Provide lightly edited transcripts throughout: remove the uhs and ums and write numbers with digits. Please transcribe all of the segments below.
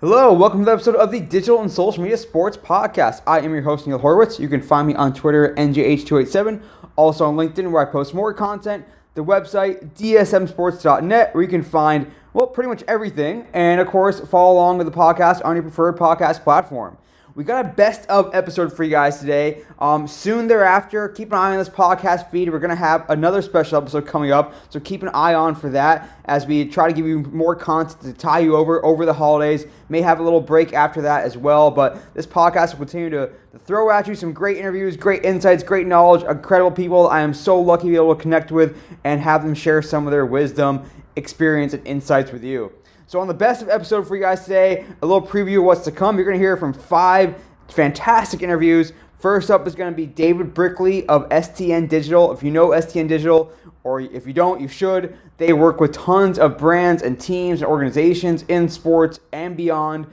Hello, welcome to the episode of the Digital and Social Media Sports Podcast. I am your host, Neil Horowitz. You can find me on Twitter, NJH287, also on LinkedIn, where I post more content, the website, dsmsports.net, where you can find, pretty much everything, and of course, follow along with the podcast on your preferred podcast platform. We got a best of episode for you guys today. Soon thereafter, keep an eye on this podcast feed. We're going to have another special episode coming up, so keep an eye on for that as we try to give you more content to tie you over the holidays. May have a little break after that as well, but this podcast will continue to throw at you some great interviews, great insights, great knowledge, incredible people I am so lucky to be able to connect with and have them share some of their wisdom, experience, and insights with you. So on the best of episode for you guys today, a little preview of what's to come. You're going to hear from 5 fantastic interviews. First up is going to be David Brickley of STN Digital. If you know STN Digital, or if you don't, you should. They work with tons of brands and teams and organizations in sports and beyond.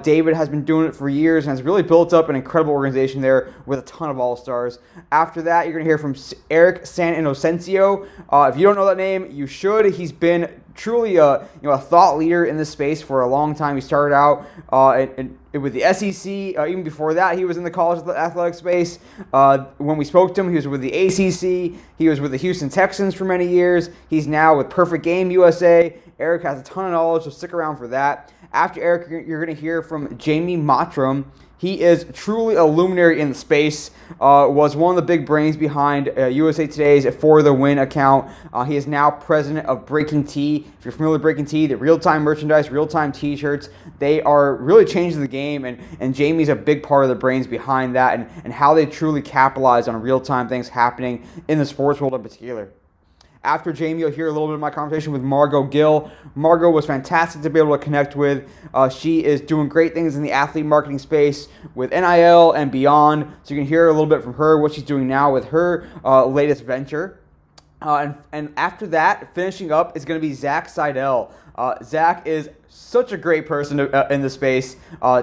David has been doing it for years and has really built up an incredible organization there with a ton of all-stars. After that, you're going to hear from Eric San Inocencio. If you don't know that name, you should. He's been truly a thought leader in this space for a long time. He started out with the SEC. Even before that, he was in the college athletic space. When we spoke to him, he was with the ACC. He was with the Houston Texans for many years. He's now with Perfect Game USA. Eric has a ton of knowledge, so stick around for that. After Eric, you're going to hear from Jamie Mottram. He is truly a luminary in the space, was one of the big brains behind USA Today's For the Win account. He is now president of Breaking Tea. If you're familiar with Breaking Tea, the real-time merchandise, real-time t-shirts, they are really changing the game, and Jamie's a big part of the brains behind that and how they truly capitalize on real-time things happening in the sports world in particular. After Jamie, you'll hear a little bit of my conversation with Margot Gill. Margot was fantastic to be able to connect with. She is doing great things in the athlete marketing space with NIL and beyond. So you can hear a little bit from her, what she's doing now with her latest venture. And after that, finishing up is going to be Zach Seidel. Zach is such a great person in the space.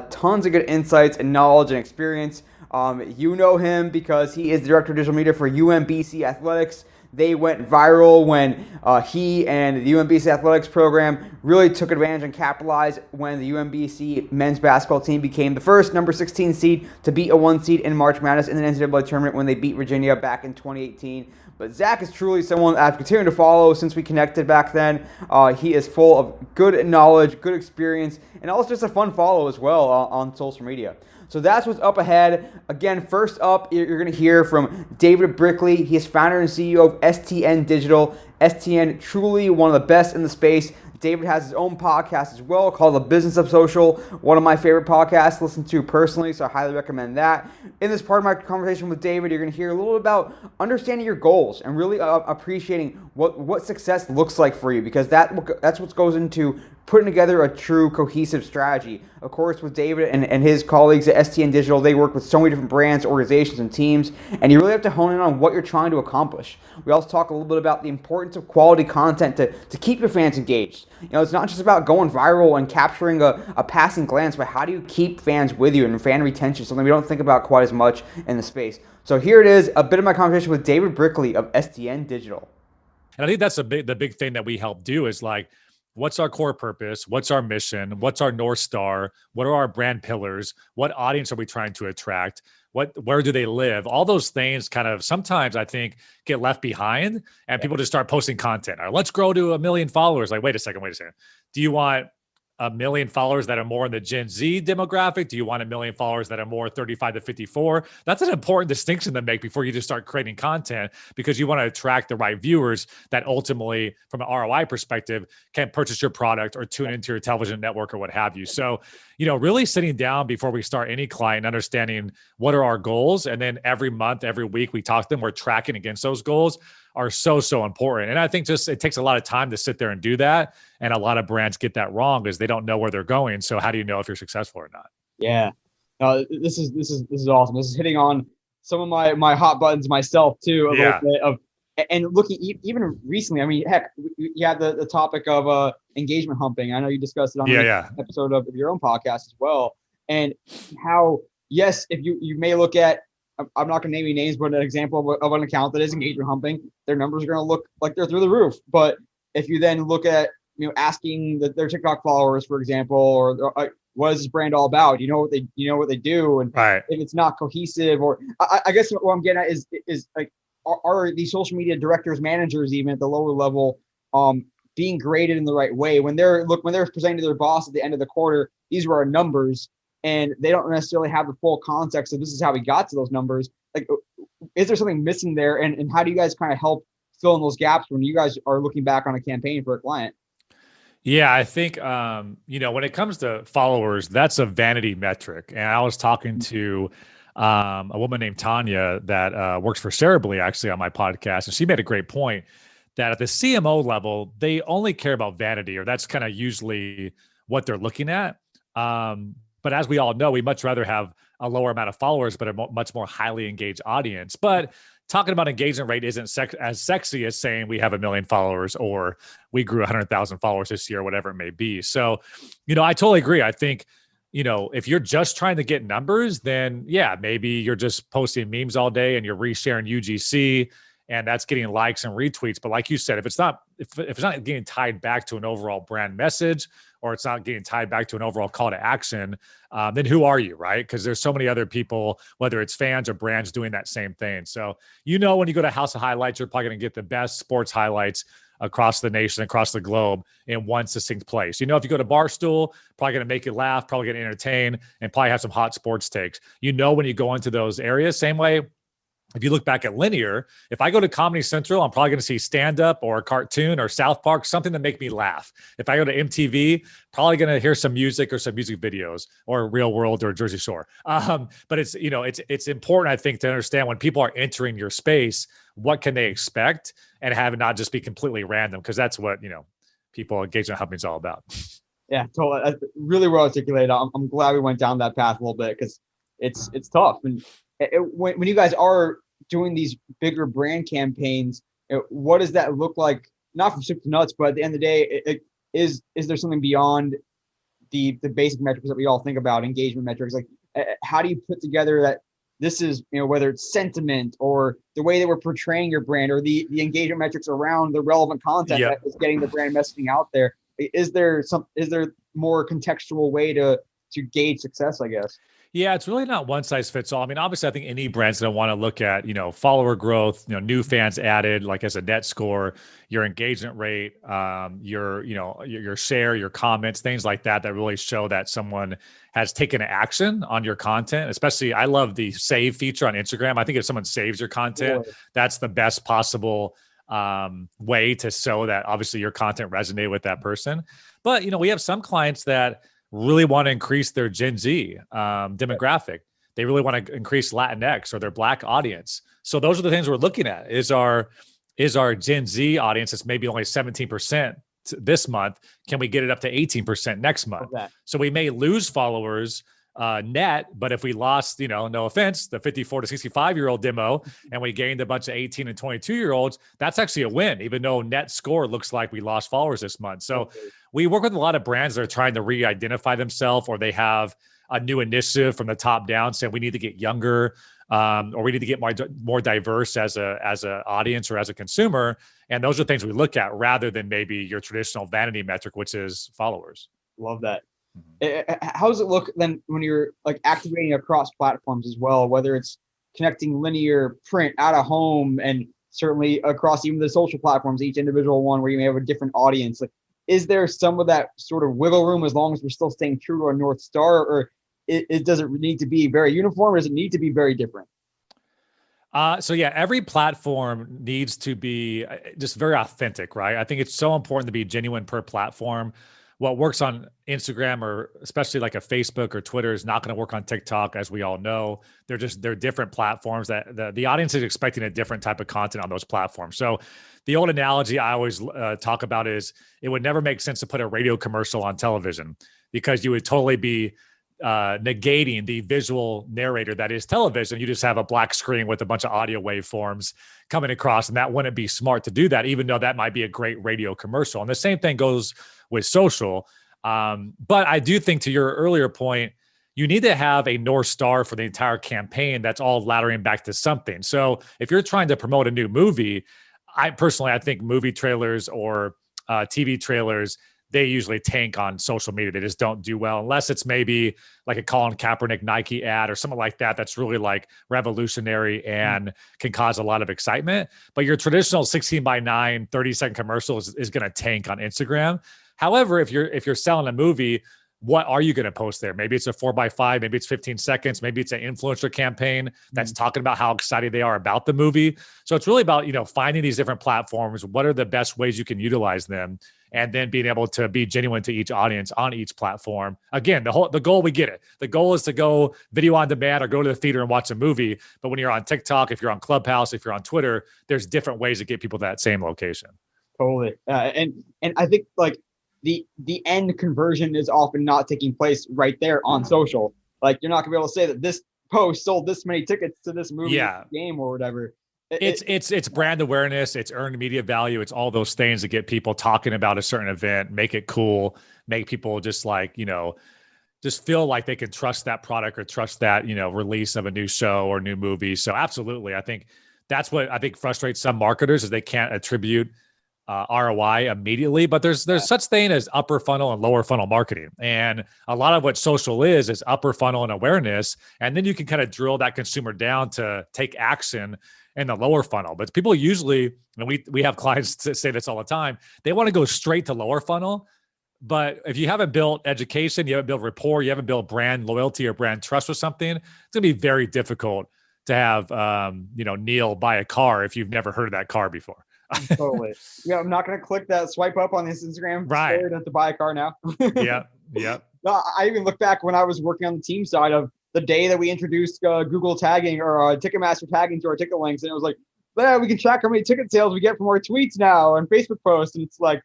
Tons of good insights and knowledge and experience. You know him because he is the director of digital media for UMBC Athletics. They went viral when he and the UMBC Athletics program really took advantage and capitalized when the UMBC men's basketball team became the first number 16 seed to beat a 1 seed in March Madness in the NCAA tournament when they beat Virginia back in 2018. But Zach is truly someone I've continued to follow since we connected back then. He is full of good knowledge, good experience, and also just a fun follow as well on social media. So that's what's up ahead. Again, first up, you're going to hear from David Brickley. He is founder and CEO of STN Digital. STN, truly one of the best in the space. David has his own podcast as well called The Business of Social, one of my favorite podcasts to listen to personally, so I highly recommend that. In this part of my conversation with David, you're going to hear a little bit about understanding your goals and really appreciating what success looks like for you, because that's what goes into putting together a true cohesive strategy. Of course, with David and his colleagues at STN Digital, they work with so many different brands, organizations, and teams, and you really have to hone in on what you're trying to accomplish. We also talk a little bit about the importance of quality content to keep your fans engaged. It's not just about going viral and capturing a passing glance, but how do you keep fans with you, and fan retention, something we don't think about quite as much in the space. So here it is, a bit of my conversation with David Brickley of STN Digital. And I think that's the big thing that we help do is like, what's our core purpose? What's our mission? What's our North Star? What are our brand pillars? What audience are we trying to attract? Where do they live? All those things kind of sometimes I think get left behind and people just start posting content. All right, let's grow to 1 million followers. Like, wait a second. Do you want 1 million followers that are more in the Gen Z demographic? Do you want 1 million followers that are more 35 to 54? That's an important distinction to make before you just start creating content, because you want to attract the right viewers that ultimately, from an ROI perspective, can purchase your product or tune into your television network or what have you. So, really sitting down before we start any client, understanding what are our goals, and then every month, every week we talk to them, we're tracking against those goals, are so important. And I think just it takes a lot of time to sit there and do that. And a lot of brands get that wrong because they don't know where they're going. So how do you know if you're successful or not? Yeah, this is awesome. This is hitting on some of my hot buttons myself too. Little bit of, and looking even recently. I mean, heck, you had the topic of engagement humping. I know you discussed it on the episode of your own podcast as well. And how, yes, if you may look at, I'm not going to name any names, but an example of an account that is engagement humping, their numbers are going to look like they're through the roof. But if you then look at, asking their TikTok followers, for example, or what is this brand all about? You know what they do, and Right. if it's not cohesive, or I guess what I'm getting at is like, are these social media directors, managers, even at the lower level, being graded in the right way when they're presenting to their boss at the end of the quarter? These were our numbers, and they don't necessarily have the full context of this is how we got to those numbers. Like, is there something missing there, and how do you guys kind of help fill in those gaps when you guys are looking back on a campaign for a client? Yeah, I think when it comes to followers, that's a vanity metric. And I was talking to a woman named Tanya that works for Cerebly actually on my podcast, and she made a great point that at the CMO level, they only care about vanity, or that's kind of usually what they're looking at. But as we all know, we much rather have a lower amount of followers, but a much more highly engaged audience. But talking about engagement rate isn't as sexy as saying we have 1 million followers or we grew 100,000 followers this year, whatever it may be. So, I totally agree. I think, if you're just trying to get numbers, then yeah, maybe you're just posting memes all day and you're resharing UGC and that's getting likes and retweets. But like you said, if it's not getting tied back to an overall brand message, or it's not getting tied back to an overall call to action, then who are you, right? Because there's so many other people, whether it's fans or brands, doing that same thing. So, when you go to House of Highlights, you're probably going to get the best sports highlights across the nation, across the globe in one succinct place. If you go to Barstool, probably going to make you laugh, probably going to entertain, and probably have some hot sports takes. When you go into those areas, same way. If you look back at linear, if I go to Comedy Central, I'm probably going to see stand-up or a cartoon or South Park, something that make me laugh. If I go to MTV, probably going to hear some music or some music videos or Real World or Jersey Shore. But it's, it's important, I think, to understand when people are entering your space, what can they expect, and have it not just be completely random, because that's what, people engagement companies all about. Yeah, totally. That's really well articulated. I'm glad we went down that path a little bit, because it's tough. And when you guys are doing these bigger brand campaigns, what does that look like? Not from soup to nuts, but at the end of the day, is there something beyond the basic metrics that we all think about, engagement metrics? Like, how do you put together that this is, whether it's sentiment or the way that we're portraying your brand, or the engagement metrics around the relevant content that is getting the brand messaging out there? Is there more contextual way to gauge success, I guess? Yeah, it's really not one size fits all. I mean, obviously, I think any brand's going to want to look at, follower growth, new fans added, like as a net score, your engagement rate, your share, your comments, things like that really show that someone has taken action on your content. Especially, I love the save feature on Instagram. I think if someone saves your content, that's the best possible way to show that obviously your content resonated with that person. But, we have some clients that really want to increase their Gen Z demographic. They really want to increase Latinx or their Black audience. So those are the things we're looking at. Is our Gen Z audience that's maybe only 17% this month, can we get it up to 18% next month? Okay. So we may lose followers net, but if we lost, no offense, the 54 to 65-year-old demo, and we gained a bunch of 18 and 22-year-olds, that's actually a win, even though net score looks like we lost followers this month. So we work with a lot of brands that are trying to re-identify themselves, or they have a new initiative from the top down saying we need to get younger, or we need to get more diverse as a audience or as a consumer. And those are things we look at rather than maybe your traditional vanity metric, which is followers. Love that. How does it look then when you're like activating across platforms as well, whether it's connecting linear, print, out of home, and certainly across even the social platforms, each individual one where you may have a different audience? Like, is there some of that sort of wiggle room as long as we're still staying true to our North Star, or does it need to be very uniform, or does it need to be very different? So yeah, every platform needs to be just very authentic, right? I think it's so important to be genuine per platform. What works on Instagram, or especially like a Facebook or Twitter, is not going to work on TikTok, as we all know. They're different platforms that the audience is expecting a different type of content on those platforms. So the old analogy I always talk about is it would never make sense to put a radio commercial on television, because you would totally be negating the visual narrator that is television. You just have a black screen with a bunch of audio waveforms coming across, and that wouldn't be smart to do that, even though that might be a great radio commercial. And the same thing goes with social. But I do think, to your earlier point, you need to have a North Star for the entire campaign that's all laddering back to something. So if you're trying to promote a new movie, I think movie trailers or TV trailers, they usually tank on social media. They just don't do well unless it's maybe like a Colin Kaepernick Nike ad or something like that. That's really like revolutionary and can cause a lot of excitement. But your traditional 16:9, 30-second commercial is going to tank on Instagram. However, if you're selling a movie, what are you going to post there? Maybe it's a 4x5, maybe it's 15 seconds, maybe it's an influencer campaign that's talking about how excited they are about the movie. So it's really about, finding these different platforms. What are the best ways you can utilize them? And then being able to be genuine to each audience on each platform. Again, the goal, we get it. The goal is to go video on demand or go to the theater and watch a movie. But when you're on TikTok, if you're on Clubhouse, if you're on Twitter, there's different ways to get people to that same location. Totally. And I think like the end conversion is often not taking place right there on social. Like you're not gonna be able to say that this post sold this many tickets to this movie game or whatever. It's brand awareness, it's earned media value, it's all those things that get people talking about a certain event, make it cool, make people just like, just feel like they can trust that product or trust that, release of a new show or new movie. So absolutely. I think that's what I think frustrates some marketers is they can't attribute ROI immediately, but there's such thing as upper funnel and lower funnel marketing. And a lot of what social is upper funnel and awareness. And then you can kind of drill that consumer down to take action in the lower funnel. But people usually, and we have clients that say this all the time, they want to go straight to lower funnel. But if you haven't built education, you haven't built rapport, you haven't built brand loyalty or brand trust with something, it's going to be very difficult to have, Neil buy a car if you've never heard of that car before. Totally. Yeah, I'm not going to click that swipe up on this Instagram. Right. To buy a car now. Yeah. I even look back when I was working on the team side of the day that we introduced Google tagging or Ticketmaster tagging to our ticket links, and it was like, yeah, we can track how many ticket sales we get from our tweets now and Facebook posts, and it's like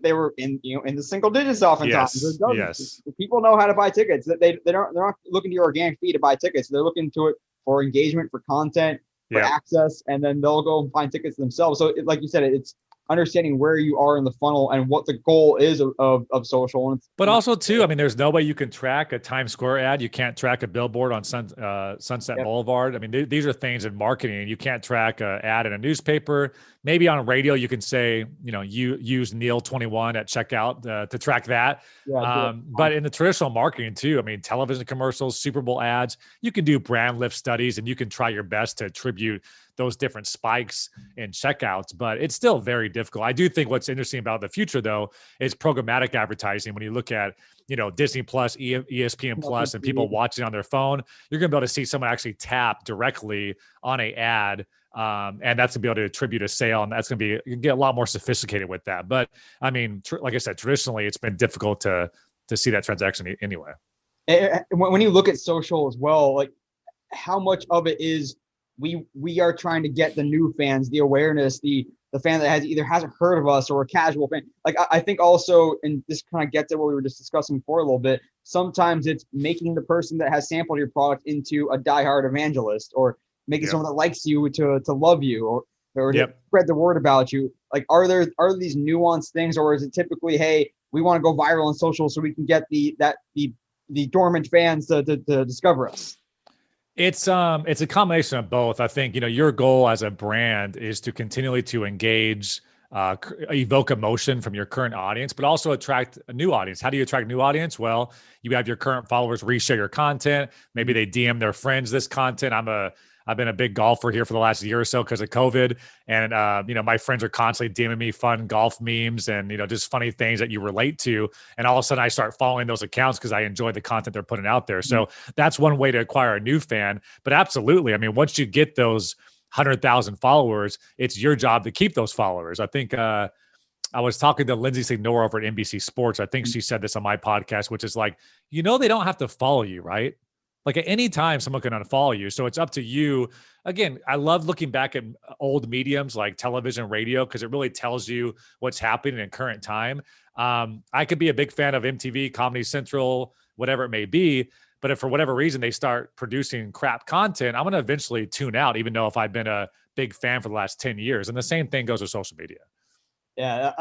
they were in the single digits oftentimes. Yes. People know how to buy tickets. They're not looking to your organic feed to buy tickets. They're looking to it for engagement, for content, for access, and then they'll go and find tickets themselves. So like you said, it's understanding where you are in the funnel and what the goal is of social. But also too, I mean, there's no way you can track a Times Square ad. You can't track a billboard on Sunset Boulevard. I mean, these are things in marketing. You can't track an ad in a newspaper. Maybe on radio, you can say, you use Neil 21 at checkout to track that. But in the traditional marketing too, I mean, television commercials, Super Bowl ads, you can do brand lift studies and you can try your best to attribute those different spikes in checkouts, but it's still very difficult. I do think what's interesting about the future though, is programmatic advertising. When you look at, Disney Plus, ESPN Plus, and people watching on their phone, you're going to be able to see someone actually tap directly on an ad. And that's gonna be able to attribute a sale, and that's gonna be, you can get a lot more sophisticated with that. But I mean, like I said, traditionally it's been difficult to see that transaction anyway. And when you look at social as well, like how much of it is we are trying to get the new fans, the awareness, the fan that hasn't heard of us or a casual fan. Like I think also, and this kind of gets at what we were just discussing before a little bit, sometimes it's making the person that has sampled your product into a diehard evangelist, or making someone that likes you to love you, or to spread the word about you. Like, are these nuanced things, or is it typically, hey, we want to go viral on social so we can get the dormant fans to discover us? It's a combination of both. I think, your goal as a brand is to continually to engage, evoke emotion from your current audience, but also attract a new audience. How do you attract new audience? Well, you have your current followers reshare your content. Maybe they DM their friends this content. I've been a big golfer here for the last year or so because of COVID. And, my friends are constantly DMing me fun golf memes and, just funny things that you relate to. And all of a sudden I start following those accounts because I enjoy the content they're putting out there. So that's one way to acquire a new fan. But absolutely, I mean, once you get those 100,000 followers, it's your job to keep those followers. I think, I was talking to Lindsay Signore over at NBC Sports. I think she said this on my podcast, which is like, they don't have to follow you, right? Like at any time, someone can unfollow you. So it's up to you. Again, I love looking back at old mediums like television, radio, because it really tells you what's happening in current time. I could be a big fan of MTV, Comedy Central, whatever it may be. But if for whatever reason they start producing crap content, I'm going to eventually tune out, even though if I've been a big fan for the last 10 years. And the same thing goes with social media. Yeah,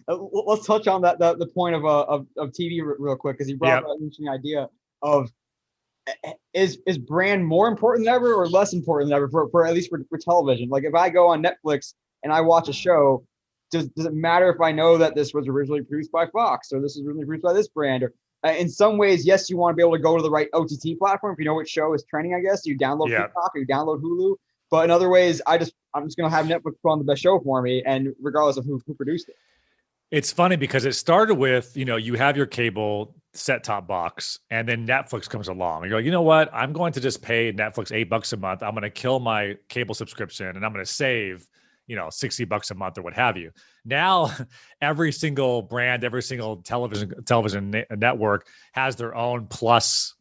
let's touch on the point of TV real quick, because you brought up an interesting idea of, is brand more important than ever or less important than ever for at least for television? Like if I go on Netflix and I watch a show, does it matter if I know that this was originally produced by Fox or this is originally produced by this brand? Or in some ways, yes, you want to be able to go to the right OTT platform. If you know which show is trending, I guess you download Peacock or you download Hulu. But in other ways, I'm just going to have Netflix put on the best show for me, and regardless of who produced it. It's funny because it started with, you have your cable set-top box, and then Netflix comes along. And you're like, you know what? I'm going to just pay Netflix $8 a month. I'm going to kill my cable subscription, and I'm going to save, $60 a month or what have you. Now, every single brand, every single television network has their own plus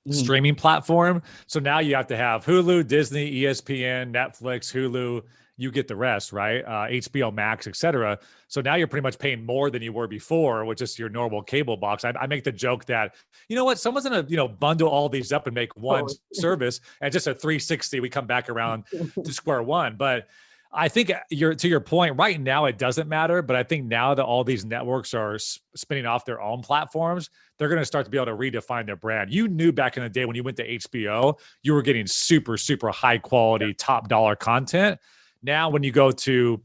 streaming platform. So now you have to have Hulu, Disney, ESPN, Netflix, Hulu. You get the rest, right? HBO Max, etc. So now you're pretty much paying more than you were before with just your normal cable box. I make the joke that, you know what, someone's gonna, bundle all these up and make one service, and just a 360, we come back around to square one. But I think to your point, right now it doesn't matter. But I think now that all these networks are spinning off their own platforms, they're going to start to be able to redefine their brand. You knew back in the day when you went to HBO, you were getting super, super high quality, top dollar content. Now, when you go to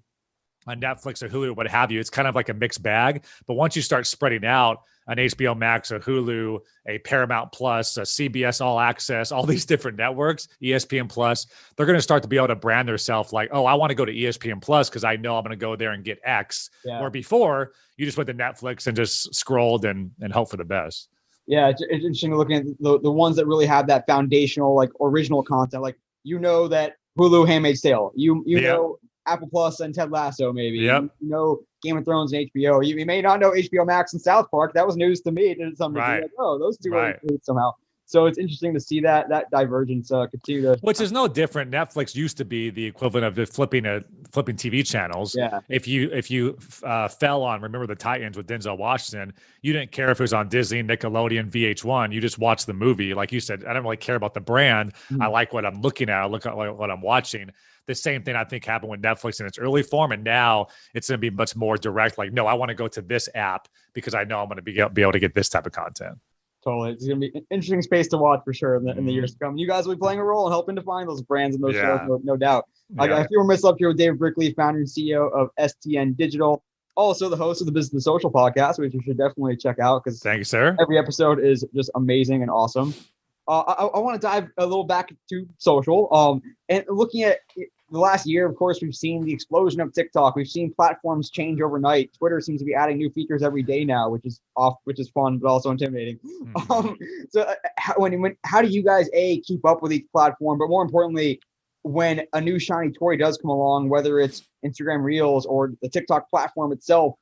a Netflix or Hulu or what have you, it's kind of like a mixed bag. But once you start spreading out an HBO Max, a Hulu, a Paramount Plus, a CBS All Access, all these different networks, ESPN Plus, they're going to start to be able to brand themselves like, oh, I want to go to ESPN Plus because I know I'm going to go there and get X. Yeah. Where before, you just went to Netflix and just scrolled and hope for the best. Yeah, it's interesting looking at the ones that really have that foundational, like original content. Like, that Hulu Handmaid's Tale. You know Apple Plus and Ted Lasso, maybe. Yep. You know Game of Thrones and HBO. You may not know HBO Max and South Park. That was news to me. To some degree. Like, oh, those two are included somehow. So it's interesting to see that divergence continue to. Which is no different. Netflix used to be the equivalent of just flipping TV channels. Yeah. If you fell on Remember the Titans with Denzel Washington, you didn't care if it was on Disney, Nickelodeon, VH1. You just watched the movie. Like you said, I don't really care about the brand. I like what I'm looking at. I look at what I'm watching. The same thing I think happened with Netflix in its early form, and now it's going to be much more direct. Like, no, I want to go to this app because I know I'm going to be able to get this type of content. Totally. It's going to be an interesting space to watch for sure in the years to come. You guys will be playing a role in helping define those brands and those shows, no doubt. Yeah. I feel remiss up here with David Brickley, founder and CEO of STN Digital, also the host of the Business and Social podcast, which you should definitely check out because thank you, sir. Every episode is just amazing and awesome. I want to dive a little back to social and looking at the last year. Of course, we've seen the explosion of TikTok. We've seen platforms change overnight. Twitter seems to be adding new features every day now, which is fun, but also intimidating. So how do you guys keep up with each platform? But more importantly, when a new shiny toy does come along, whether it's Instagram Reels or the TikTok platform itself,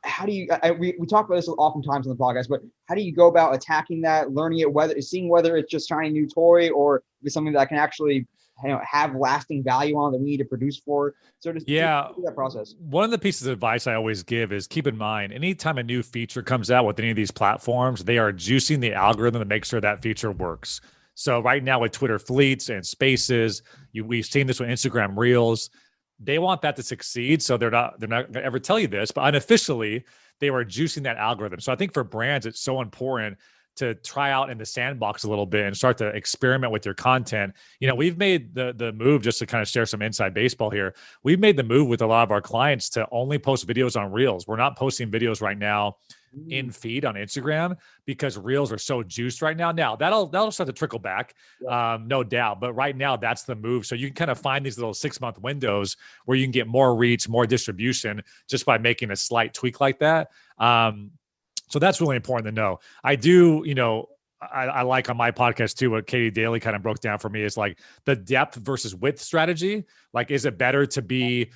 how do you, we talk about this oftentimes on the podcast, but how do you go about attacking that, learning it, seeing whether it's just shiny new toy or it's something that can actually have lasting value on that we need to produce for? So just that process. One of the pieces of advice I always give is keep in mind, anytime a new feature comes out with any of these platforms, they are juicing the algorithm to make sure that feature works. So right now with Twitter Fleets and Spaces, we've seen this with Instagram Reels. They want that to succeed. So they're not going to ever tell you this, but unofficially they were juicing that algorithm. So I think for brands, it's so important to try out in the sandbox a little bit and start to experiment with your content. We've made the move, just to kind of share some inside baseball here. We've made the move with a lot of our clients to only post videos on Reels. We're not posting videos right now in feed on Instagram because Reels are so juiced right now. Now that'll start to trickle back, no doubt. But right now that's the move. So you can kind of find these little 6-month windows where you can get more reach, more distribution just by making a slight tweak like that. So that's really important to know. I do, I like on my podcast too, what Katie Daly kind of broke down for me is like the depth versus width strategy. Like, is it better to be,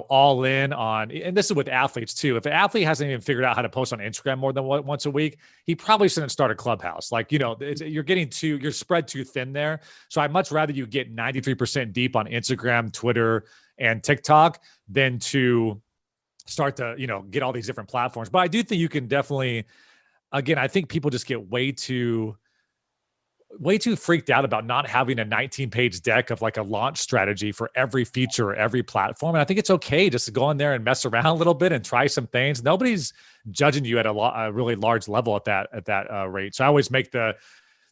all in on, and this is with athletes too. If an athlete hasn't even figured out how to post on Instagram more than once a week, he probably shouldn't start a clubhouse. Like, you're spread too thin there. So I'd much rather you get 93% deep on Instagram, Twitter, and TikTok than to start to, get all these different platforms. But I do think you can definitely, again, I think people just get way too freaked out about not having a 19-page deck of like a launch strategy for every feature or every platform. And I think it's okay just to go in there and mess around a little bit and try some things. Nobody's judging you at a really large level at that rate. So I always make the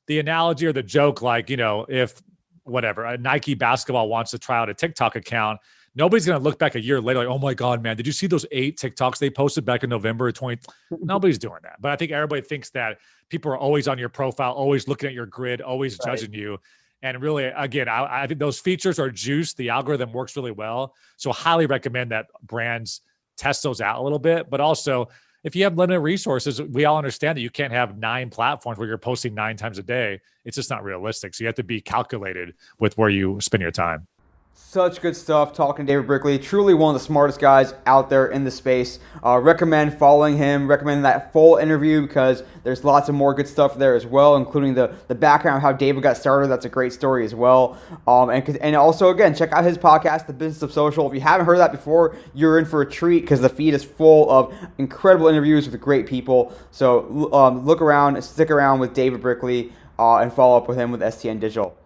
analogy or the joke, like, if whatever, a Nike basketball wants to try out a TikTok account, Nobody's going to look back a year later like, oh my God, man, did you see those 8 TikToks they posted back in November of 20? Nobody's doing that. But I think everybody thinks that people are always on your profile, always looking at your grid, always judging you. And really, again, I think those features are juiced. The algorithm works really well. So highly recommend that brands test those out a little bit. But also, if you have limited resources, we all understand that you can't have 9 platforms where you're posting 9 times a day. It's just not realistic. So you have to be calculated with where you spend your time. Such good stuff talking to David Brickley. Truly one of the smartest guys out there in the space. Recommend following him. Recommend that full interview because there's lots of more good stuff there as well, including the background of how David got started. That's a great story as well. And also, again, check out his podcast, The Business of Social. If you haven't heard that before, you're in for a treat because the feed is full of incredible interviews with great people. So look around, stick around with David Brickley, and follow up with him with STN Digital.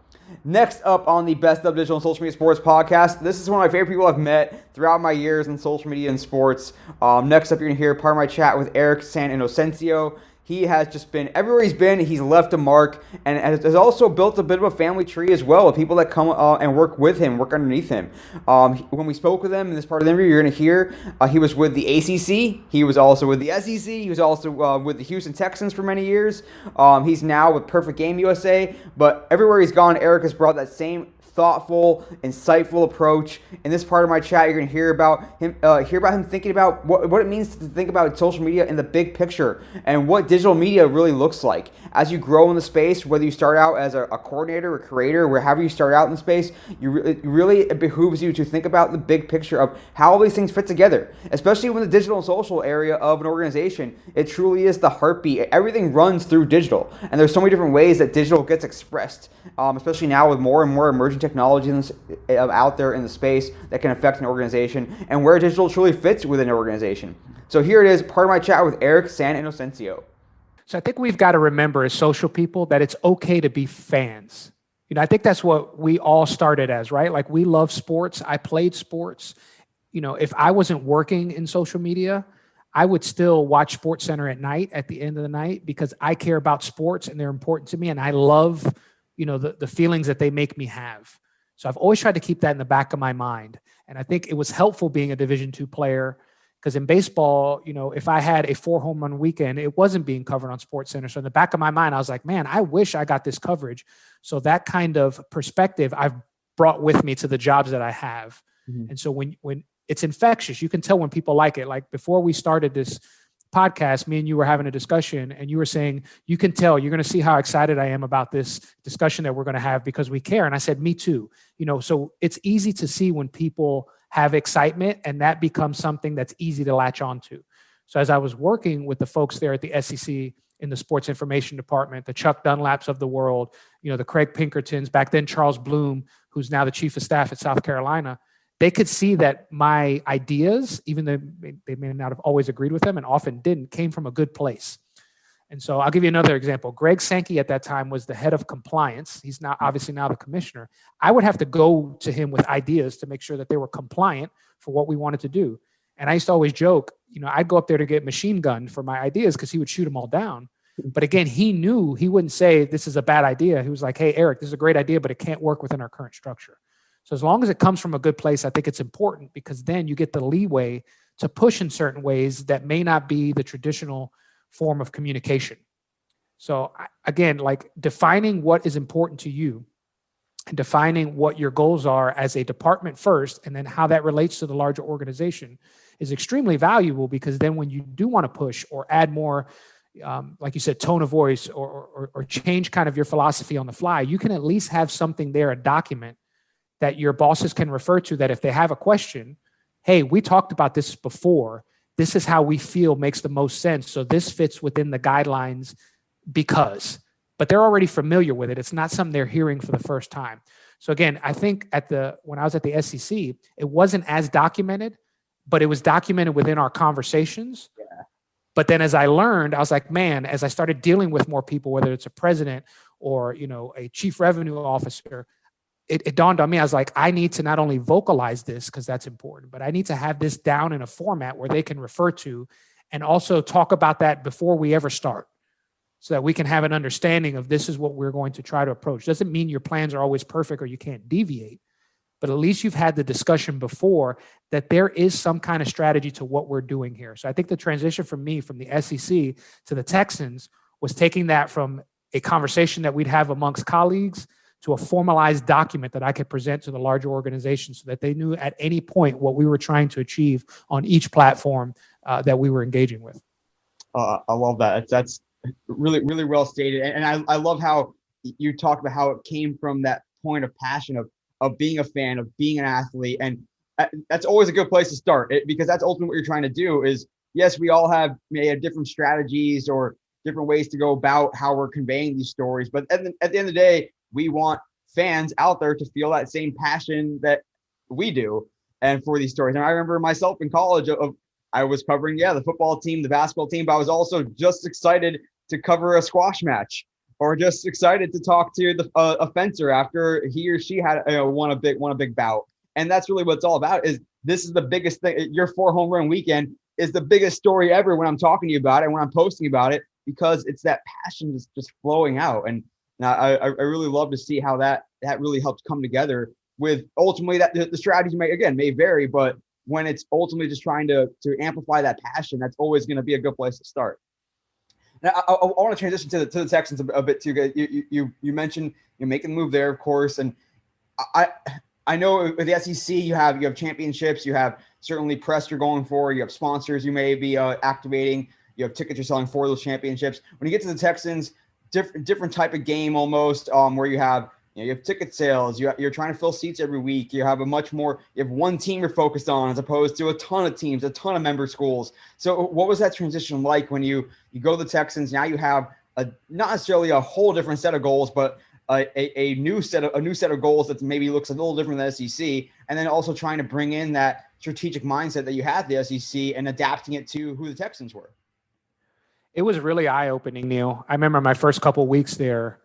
Next up on the Best of Digital and Social Media Sports podcast, this is one of my favorite people I've met throughout my years in social media and sports. Next up, you're going to hear part of my chat with Eric San Inocencio. He has just been everywhere he's been. He's left a mark and has also built a bit of a family tree as well with people that come and work with him, work underneath him. When we spoke with him in this part of the interview, you're going to hear he was with the ACC. He was also with the SEC. He was also with the Houston Texans for many years. He's now with Perfect Game USA. But everywhere he's gone, Eric has brought that same thoughtful, insightful approach. In this part of my chat, you're going to hear about him thinking about what it means to think about social media in the big picture and what digital media really looks like. As you grow in the space, whether you start out as a coordinator or creator, wherever you start out in the space, it behooves you to think about the big picture of how all these things fit together, especially when the digital and social area of an organization, it truly is the heartbeat. Everything runs through digital, and there's so many different ways that digital gets expressed, especially now with more and more emerging technologies out there in the space that can affect an organization and where digital truly fits within an organization. So here it is, part of my chat with Eric San Inocencio. So I think we've got to remember as social people that it's okay to be fans. I think that's what we all started as, right? Like we love sports. I played sports. If I wasn't working in social media, I would still watch SportsCenter at night at the end of the night because I care about sports and they're important to me. And I love the feelings that they make me have. So I've always tried to keep that in the back of my mind. And I think it was helpful being a Division II player because in baseball, if I had a 4 home run weekend, it wasn't being covered on SportsCenter. So in the back of my mind, I was like, man, I wish I got this coverage. So that kind of perspective I've brought with me to the jobs that I have. Mm-hmm. And so when it's infectious, you can tell when people like it. Like before we started this podcast, me and you were having a discussion and you were saying, you can tell, you're going to see how excited I am about this discussion that we're going to have because we care. And I said, me too. So it's easy to see when people have excitement and that becomes something that's easy to latch onto. So as I was working with the folks there at the SEC in the sports information department, the Chuck Dunlaps of the world, the Craig Pinkertons, back then Charles Bloom, who's now the chief of staff at South Carolina, they could see that my ideas, even though they may not have always agreed with them and often didn't, came from a good place. And so I'll give you another example. Greg Sankey at that time was the head of compliance. He's now obviously now the commissioner. I would have to go to him with ideas to make sure that they were compliant for what we wanted to do. And I used to always joke, I'd go up there to get machine gunned for my ideas because he would shoot them all down. But again, he knew he wouldn't say this is a bad idea. He was like, hey, Eric, this is a great idea, but it can't work within our current structure. So as long as it comes from a good place, I think it's important because then you get the leeway to push in certain ways that may not be the traditional form of communication. So again, like defining what is important to you and defining what your goals are as a department first, and then how that relates to the larger organization is extremely valuable because then when you do want to push or add more, like you said, tone of voice or change kind of your philosophy on the fly, you can at least have something there, a document that your bosses can refer to that if they have a question, hey, we talked about this before. This is how we feel makes the most sense. So this fits within the guidelines because, but they're already familiar with it. It's not something they're hearing for the first time. So again, I think when I was at the SEC, it wasn't as documented, but it was documented within our conversations. Yeah. But then as I learned, I was like, man, as I started dealing with more people, whether it's a president or, a chief revenue officer, it dawned on me, I was like, I need to not only vocalize this because that's important, but I need to have this down in a format where they can refer to and also talk about that before we ever start so that we can have an understanding of this is what we're going to try to approach. Doesn't mean your plans are always perfect or you can't deviate, but at least you've had the discussion before that there is some kind of strategy to what we're doing here. So I think the transition from me from the SEC to the Texans was taking that from a conversation that we'd have amongst colleagues to a formalized document that I could present to the larger organization so that they knew at any point what we were trying to achieve on each platform that we were engaging with. I love that. That's really, really well stated. And I love how you talked about how it came from that point of passion of being a fan, of being an athlete. And that's always a good place to start, because that's ultimately what you're trying to do is, yes, we all may have different strategies or different ways to go about how we're conveying these stories. But at the end of the day, we want fans out there to feel that same passion that we do and for these stories. And I remember myself in college I was covering, the football team, the basketball team, but I was also just excited to cover a squash match or just excited to talk to a fencer after he or she had won a big bout. And that's really what it's all about. Is this is the biggest thing. Your 4 home run weekend is the biggest story ever when I'm talking to you about it and when I'm posting about it, because it's that passion just flowing out. And I really love to see how that really helps come together with ultimately that the strategy may vary, but when it's ultimately just trying to amplify that passion, that's always going to be a good place to start. Now, I want to transition to the Texans a bit too. You mentioned you're making the move there, of course, and I know with the SEC you have championships, you have certainly press you're going for, you have sponsors you may be activating, you have tickets you're selling for those championships. When you get to the Texans, different type of game almost, where you have ticket sales, you're trying to fill seats every week. You have you have one team you're focused on as opposed to a ton of teams, a ton of member schools. So what was that transition like when you go to the Texans? Now you have not necessarily a whole different set of goals, but a new set of goals that maybe looks a little different than the SEC, and then also trying to bring in that strategic mindset that you had at the SEC and adapting it to who the Texans were. It was really eye-opening, Neil. I remember my first couple of weeks there.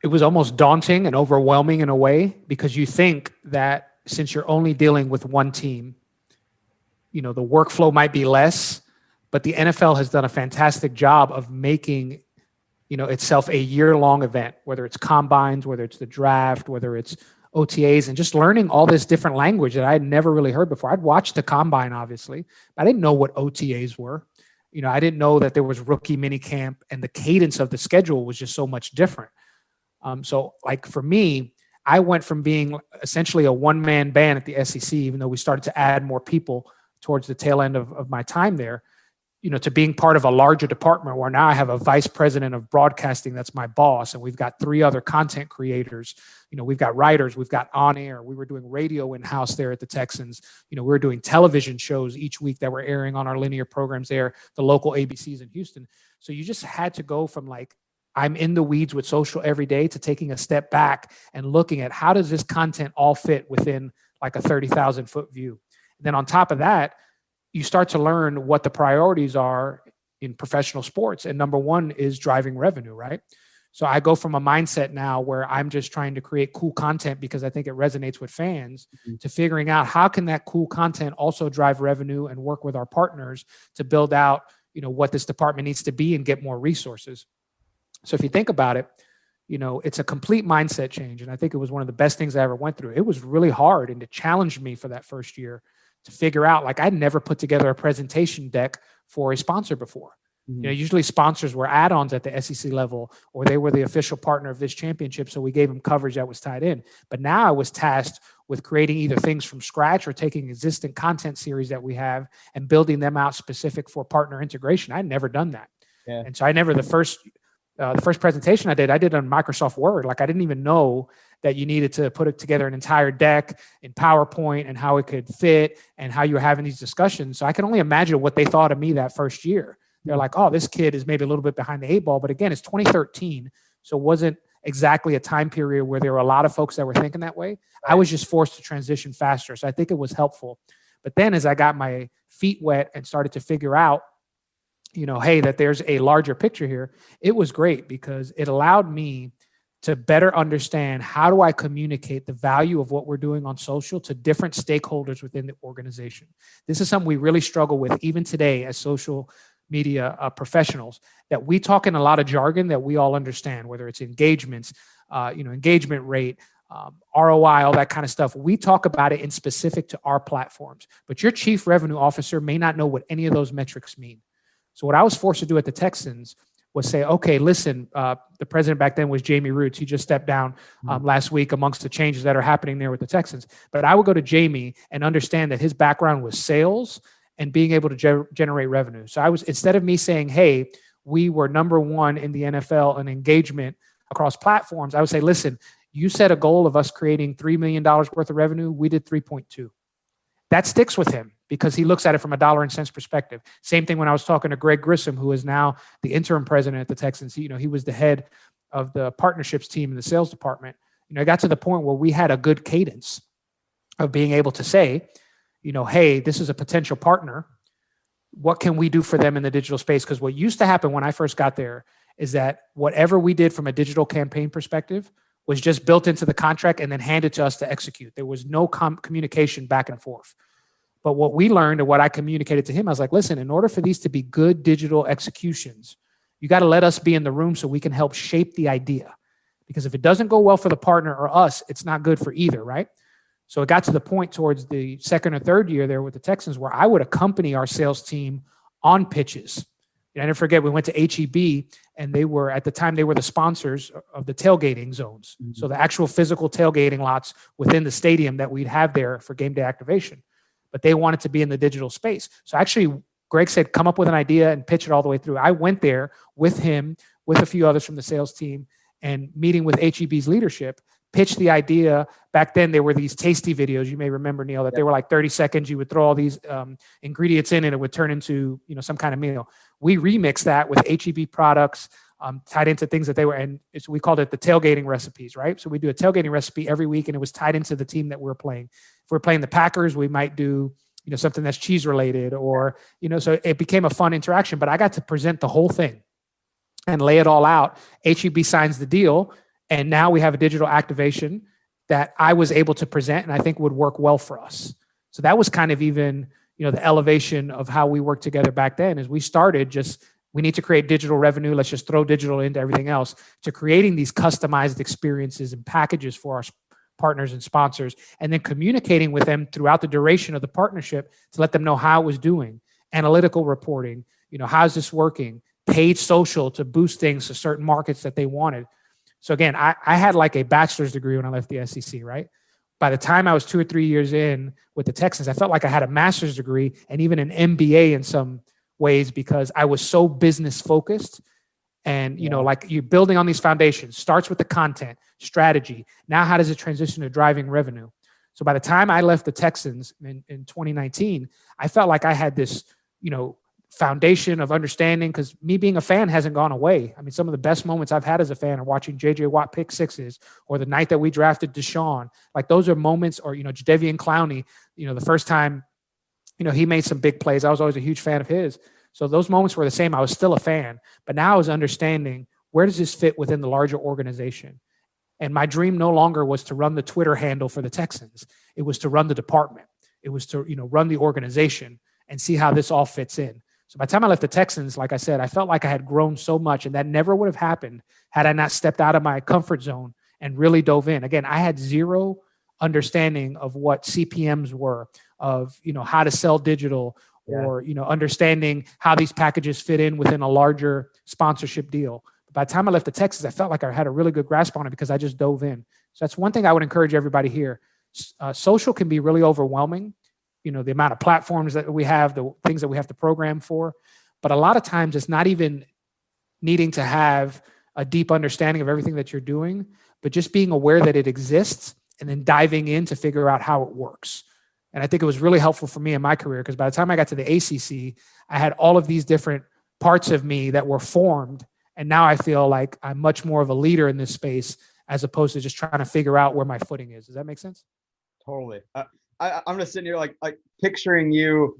It was almost daunting and overwhelming in a way, because you think that since you're only dealing with one team, the workflow might be less, but the NFL has done a fantastic job of making, itself a year-long event, whether it's combines, whether it's the draft, whether it's OTAs, and just learning all this different language that I had never really heard before. I'd watched the combine, obviously, but I didn't know what OTAs were. I didn't know that there was rookie minicamp, and the cadence of the schedule was just so much different. So like for me, I went from being essentially a one-man band at the SEC, even though we started to add more people towards the tail end of my time there, to being part of a larger department where now I have a vice president of broadcasting that's my boss, and we've got 3 other content creators. We've got writers, we've got on air. We were doing radio in-house there at the Texans. We were doing television shows each week that were airing on our linear programs there, the local ABCs in Houston. So you just had to go from like, I'm in the weeds with social every day to taking a step back and looking at how does this content all fit within like a 30,000 foot view. And then on top of that, you start to learn what the priorities are in professional sports. And number one is driving revenue, right? So I go from a mindset now where I'm just trying to create cool content because I think it resonates with fans, to figuring out how can that cool content also drive revenue and work with our partners to build out, what this department needs to be and get more resources. So if you think about it, it's a complete mindset change. And I think it was one of the best things I ever went through. It was really hard, and it challenged me for that first year to figure out, like, I'd never put together a presentation deck for a sponsor before. Usually sponsors were add-ons at the SEC level, or they were the official partner of this championship. So we gave them coverage that was tied in. But now I was tasked with creating either things from scratch or taking existing content series that we have and building them out specific for partner integration. I'd never done that. Yeah. And so the first presentation I did on Microsoft Word. Like, I didn't even know that you needed to put it together an entire deck in PowerPoint and how it could fit and how you were having these discussions. So I can only imagine what they thought of me that first year. They're like, oh, this kid is maybe a little bit behind the 8 ball. But again, it's 2013. So it wasn't exactly a time period where there were a lot of folks that were thinking that way. Right. I was just forced to transition faster. So I think it was helpful. But then as I got my feet wet and started to figure out, hey, that there's a larger picture here, it was great because it allowed me to better understand how do I communicate the value of what we're doing on social to different stakeholders within the organization. This is something we really struggle with even today as social media professionals, that we talk in a lot of jargon that we all understand, whether it's engagements, engagement rate, ROI, all that kind of stuff. We talk about it in specific to our platforms, but your chief revenue officer may not know what any of those metrics mean. So what I was forced to do at the Texans was say, okay, listen, the president back then was Jamie Roots. He just stepped down last week amongst the changes that are happening there with the Texans. But I would go to Jamie and understand that his background was sales and being able to generate revenue. So I was, instead of me saying, hey, we were number one in the NFL in engagement across platforms, I would say, listen, you set a goal of us creating $3 million worth of revenue. We did 3.2. That sticks with him because he looks at it from a dollar and cents perspective. Same thing when I was talking to Greg Grissom, who is now the interim president at the Texans. He was the head of the partnerships team in the sales department. It got to the point where we had a good cadence of being able to say, hey, this is a potential partner. What can we do for them in the digital space? Because what used to happen when I first got there is that whatever we did from a digital campaign perspective was just built into the contract and then handed to us to execute. There was no communication back and forth. But what we learned and what I communicated to him, I was like, listen, in order for these to be good digital executions, you got to let us be in the room so we can help shape the idea. Because if it doesn't go well for the partner or us, it's not good for either, right? So it got to the point towards the second or third year there with the Texans where I would accompany our sales team on pitches. I never forget, we went to HEB and at the time, they were the sponsors of the tailgating zones. Mm-hmm. So the actual physical tailgating lots within the stadium that we'd have there for game day activation. But they wanted to be in the digital space. So actually, Greg said, come up with an idea and pitch it all the way through. I went there with him, with a few others from the sales team, and meeting with HEB's leadership, pitched the idea. Back then, there were these tasty videos. You may remember, Neil, that they were like 30 seconds. You would throw all these ingredients in and it would turn into some kind of meal. We remixed that with HEB products, tied into things that they were, and we called it the tailgating recipes, right? So we do a tailgating recipe every week, and it was tied into the team that we're playing. If we're playing the Packers, we might do something that's cheese related, or so it became a fun interaction. But I got to present the whole thing and lay it all out. HEB signs the deal, and now we have a digital activation that I was able to present, and I think would work well for us. So that was kind of even the elevation of how we worked together back then. Is we started just, we need to create digital revenue. Let's just throw digital into everything else, to creating these customized experiences and packages for our partners and sponsors, and then communicating with them throughout the duration of the partnership to let them know how it was doing, analytical reporting, how's this working, paid social to boost things to certain markets that they wanted. So again, I had like a bachelor's degree when I left the SEC, right? By the time I was 2 or 3 years in with the Texans, I felt like I had a master's degree and even an MBA in some ways, because I was so business focused. And, like you're building on these foundations, starts with the content, strategy. Now, how does it transition to driving revenue? So by the time I left the Texans in 2019, I felt like I had this, foundation of understanding, because me being a fan hasn't gone away. I mean, some of the best moments I've had as a fan are watching J.J. Watt pick sixes, or the night that we drafted Deshaun. Like those are moments, or, Jadeveon Clowney, the first time, he made some big plays. I was always a huge fan of his. So those moments were the same. I was still a fan, but now I was understanding, where does this fit within the larger organization? And my dream no longer was to run the Twitter handle for the Texans. It was to run the department. It was to, run the organization and see how this all fits in. So by the time I left the Texans, like I said, I felt like I had grown so much, and that never would have happened had I not stepped out of my comfort zone and really dove in. Again, I had zero understanding of what CPMs were, of, how to sell digital, or, understanding how these packages fit in within a larger sponsorship deal. But by the time I left the Texans, I felt like I had a really good grasp on it because I just dove in. So that's one thing I would encourage everybody here. Social can be really overwhelming. The amount of platforms that we have, the things that we have to program for. But a lot of times it's not even needing to have a deep understanding of everything that you're doing, but just being aware that it exists and then diving in to figure out how it works. And I think it was really helpful for me in my career, because by the time I got to the ACC, I had all of these different parts of me that were formed. And now I feel like I'm much more of a leader in this space, as opposed to just trying to figure out where my footing is. Does that make sense? Totally. I'm just sitting here like picturing you.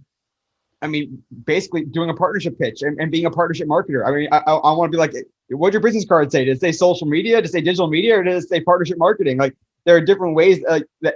I mean, basically doing a partnership pitch and being a partnership marketer. I mean, I want to be like, what'd your business card say? Does it say social media? Does it say digital media? Or does it say partnership marketing? Like, there are different ways,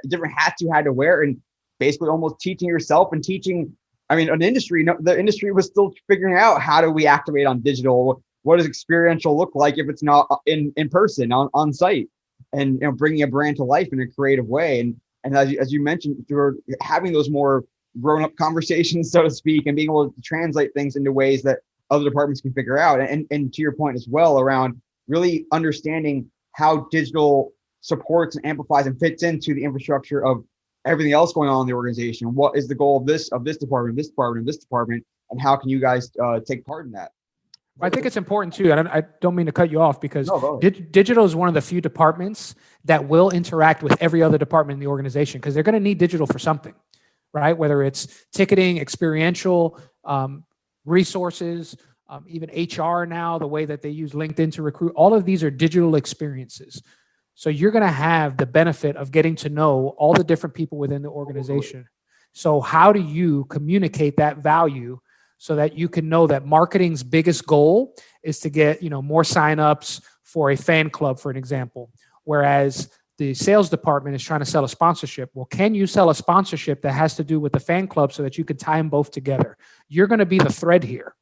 different hats you had to wear, and basically almost teaching yourself and teaching. I mean, an industry. The industry was still figuring out, how do we activate on digital? What does experiential look like if it's not in person on site? and bringing a brand to life in a creative way. And as you mentioned, through having those more grown-up conversations, so to speak, and being able to translate things into ways that other departments can figure out. And to your point as well, around really understanding how digital supports and amplifies and fits into the infrastructure of everything else going on in the organization. What is the goal of this department, this department, this department, and how can you guys take part in that? I think it's important too, and I don't mean to cut you off, because digital is one of the few departments that will interact with every other department in the organization, because they're going to need digital for something, right? Whether it's ticketing, experiential, resources, even HR now, the way that they use LinkedIn to recruit, all of these are digital experiences. So you're going to have the benefit of getting to know all the different people within the organization. So how do you communicate that value so that you can know that marketing's biggest goal is to get, more signups for a fan club, for an example, whereas the sales department is trying to sell a sponsorship. Well, can you sell a sponsorship that has to do with the fan club so that you can tie them both together? You're going to be the thread here.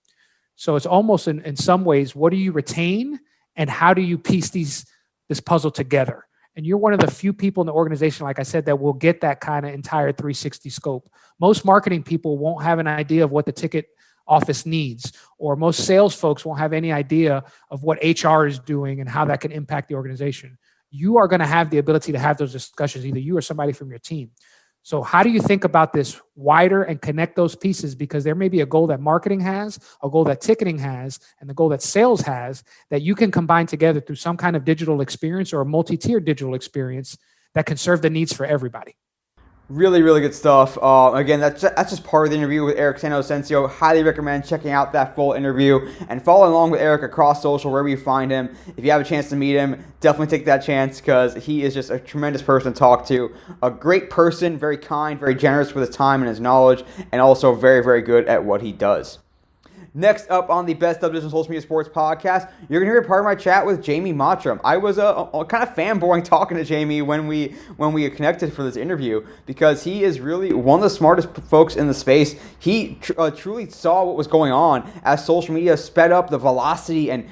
So it's almost in some ways, what do you retain and how do you piece this puzzle together? And you're one of the few people in the organization, like I said, that will get that kind of entire 360 scope. Most marketing people won't have an idea of what the ticket office needs, or most sales folks won't have any idea of what HR is doing and how that can impact the organization. You are going to have the ability to have those discussions, either you or somebody from your team. So how do you think about this wider and connect those pieces? Because there may be a goal that marketing has, a goal that ticketing has, and the goal that sales has that you can combine together through some kind of digital experience or a multi-tiered digital experience that can serve the needs for everybody. Really, really good stuff. Again, that's just part of the interview with Eric Santosencio. Highly recommend checking out that full interview and following along with Eric across social, wherever you find him. If you have a chance to meet him, definitely take that chance, because he is just a tremendous person to talk to. A great person, very kind, very generous with his time and his knowledge, and also very, very good at what he does. Next up on the Best of Digital Social Media Sports podcast, you're going to hear part of my chat with Jamie Mottram. I was kind of fanboying talking to Jamie when we connected for this interview, because he is really one of the smartest folks in the space. He truly saw what was going on as social media sped up the velocity and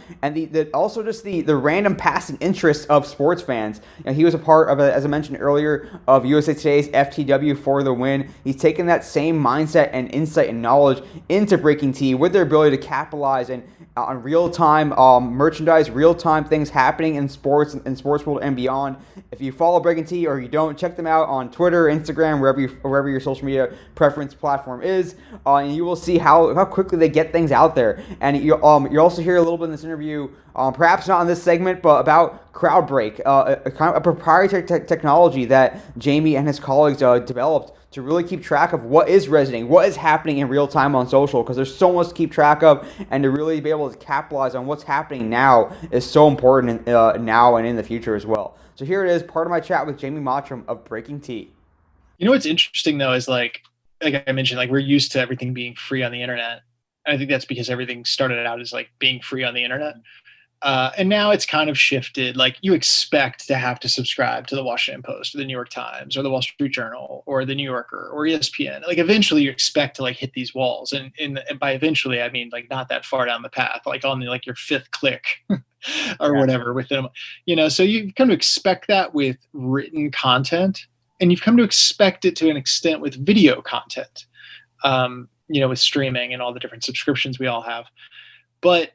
also just the random passing interest of sports fans. And he was a part of, as I mentioned earlier, of USA Today's FTW for the win. He's taken that same mindset and insight and knowledge into Breaking T with their ability to capitalize on real-time merchandise, real-time things happening in sports world and beyond. If you follow Breaking T or you don't, check them out on Twitter, Instagram, wherever your social media preference platform is, and you will see how quickly they get things out there. And you also hear a little bit in this interview, perhaps not in this segment, but about CrowdBreak, a kind of a proprietary technology that Jamie and his colleagues developed to really keep track of what is resonating, what is happening in real time on social, because there's so much to keep track of, and to really be able to capitalize on what's happening now is so important now and in the future as well. So here it is, part of my chat with Jamie Mottram of Breaking T. You know what's interesting though is like I mentioned, like we're used to everything being free on the internet. And I think that's because everything started out as like being free on the internet. And now it's kind of shifted. Like you expect to have to subscribe to the Washington Post or the New York Times or the Wall Street Journal or the New Yorker or ESPN. Like eventually you expect to like hit these walls. And by eventually, I mean like not that far down the path, like on like your fifth click or whatever with them, so you've come to expect that with written content, and you've come to expect it to an extent with video content, with streaming and all the different subscriptions we all have. But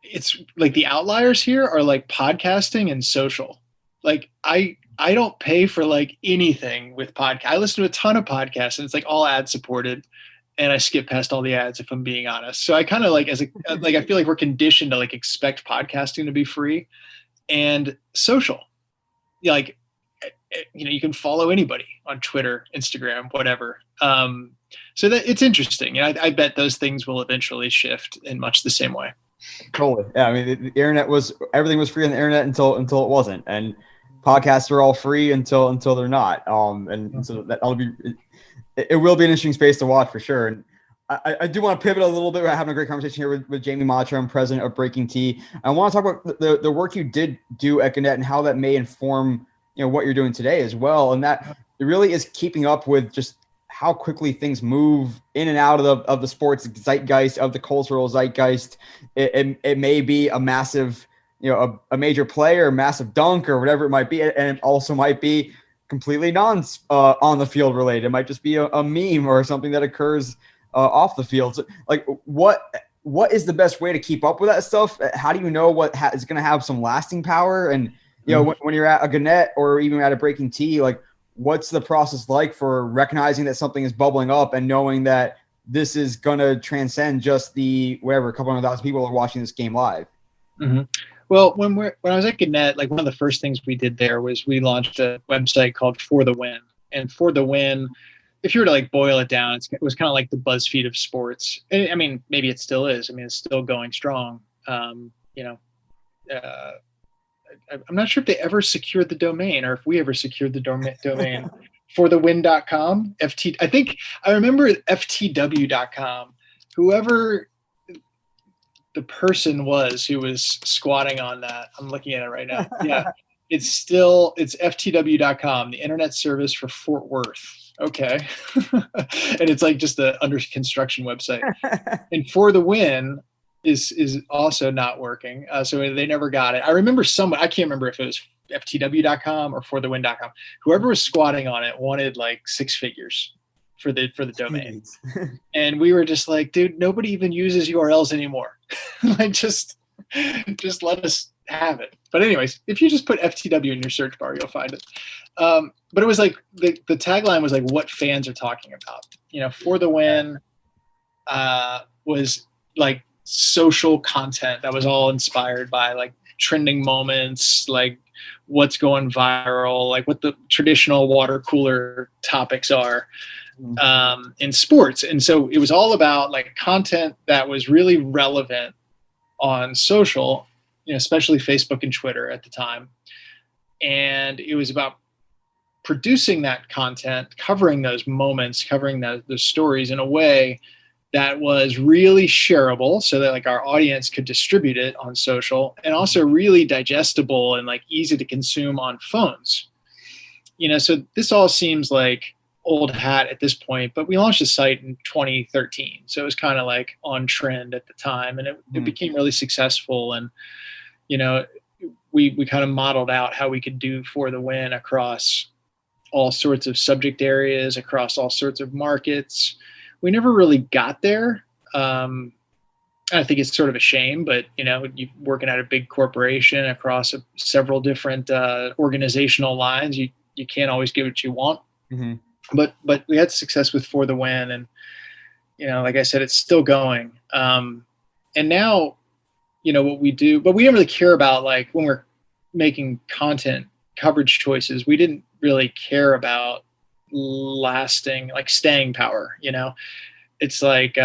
it's like the outliers here are like podcasting and social. Like I don't pay for like anything with podcast. I listen to a ton of podcasts and it's like all ad supported, and I skip past all the ads if I'm being honest. So I kind of like I feel like we're conditioned to like expect podcasting to be free and social. Like, you can follow anybody on Twitter, Instagram, whatever. So that it's interesting. And I bet those things will eventually shift in much the same way. Totally. Yeah. I mean, the internet everything was free on the internet until it wasn't, and podcasts are all free until they're not. And so that'll be, it will be an interesting space to watch for sure. And I do want to pivot a little bit. We're having a great conversation here with Jamie Mottram, president of Breaking T. I want to talk about the work you did do at Gannett and how that may inform, what you're doing today as well. And that it really is keeping up with just how quickly things move in and out of the sports zeitgeist, of the cultural zeitgeist. It may be a massive, a major play or a massive dunk or whatever it might be, and it also might be completely non on the field related. It might just be a meme or something that occurs off the field. So, like, what is the best way to keep up with that stuff? How do you know what is going to have some lasting power? And when you're at a Gannett or even at a Breaking T, like, what's the process like for recognizing that something is bubbling up and knowing that this is going to transcend just the whatever, a couple 100,000 people are watching this game live? Mm-hmm. Well, when I was at Gannett, like one of the first things we did there was we launched a website called For the Win. And For the Win, if you were to like boil it down, it was kind of like the BuzzFeed of sports. And, I mean, maybe it still is. I mean, it's still going strong. I'm not sure if they ever secured the domain or if we ever secured the domain forthewin.com. I think I remember ftw.com. Whoever the person was who was squatting on that, I'm looking at it right now. Yeah, it's ftw.com, the internet service for Fort Worth. Okay. And it's like just a under construction website. And For the Win is also not working. So they never got it. I remember I can't remember if it was ftw.com or forthewin.com. Whoever was squatting on it wanted like 6 figures for the domain. And we were just like, dude, nobody even uses URLs anymore. Like just let us have it. But anyways, if you just put FTW in your search bar, you'll find it. But it was like the tagline was like what fans are talking about. For the Win was like social content that was all inspired by like trending moments, like what's going viral, like what the traditional water cooler topics are in sports. And so it was all about like content that was really relevant on social, especially Facebook and Twitter at the time. And it was about producing that content, covering those moments, covering those stories in a way that was really shareable so that like our audience could distribute it on social, and also really digestible and like easy to consume on phones. So this all seems like old hat at this point, but we launched the site in 2013. So it was kind of like on trend at the time, and it became really successful. And, we kind of modeled out how we could do For the Win across all sorts of subject areas, across all sorts of markets. We never really got there. I think it's sort of a shame, but you're working at a big corporation across several different organizational lines. You can't always get what you want. Mm-hmm. But we had success with For the Win, and like I said, it's still going. And now, what we do, but we didn't really care about like when we're making content coverage choices. We didn't really care about lasting, like staying power. It's like,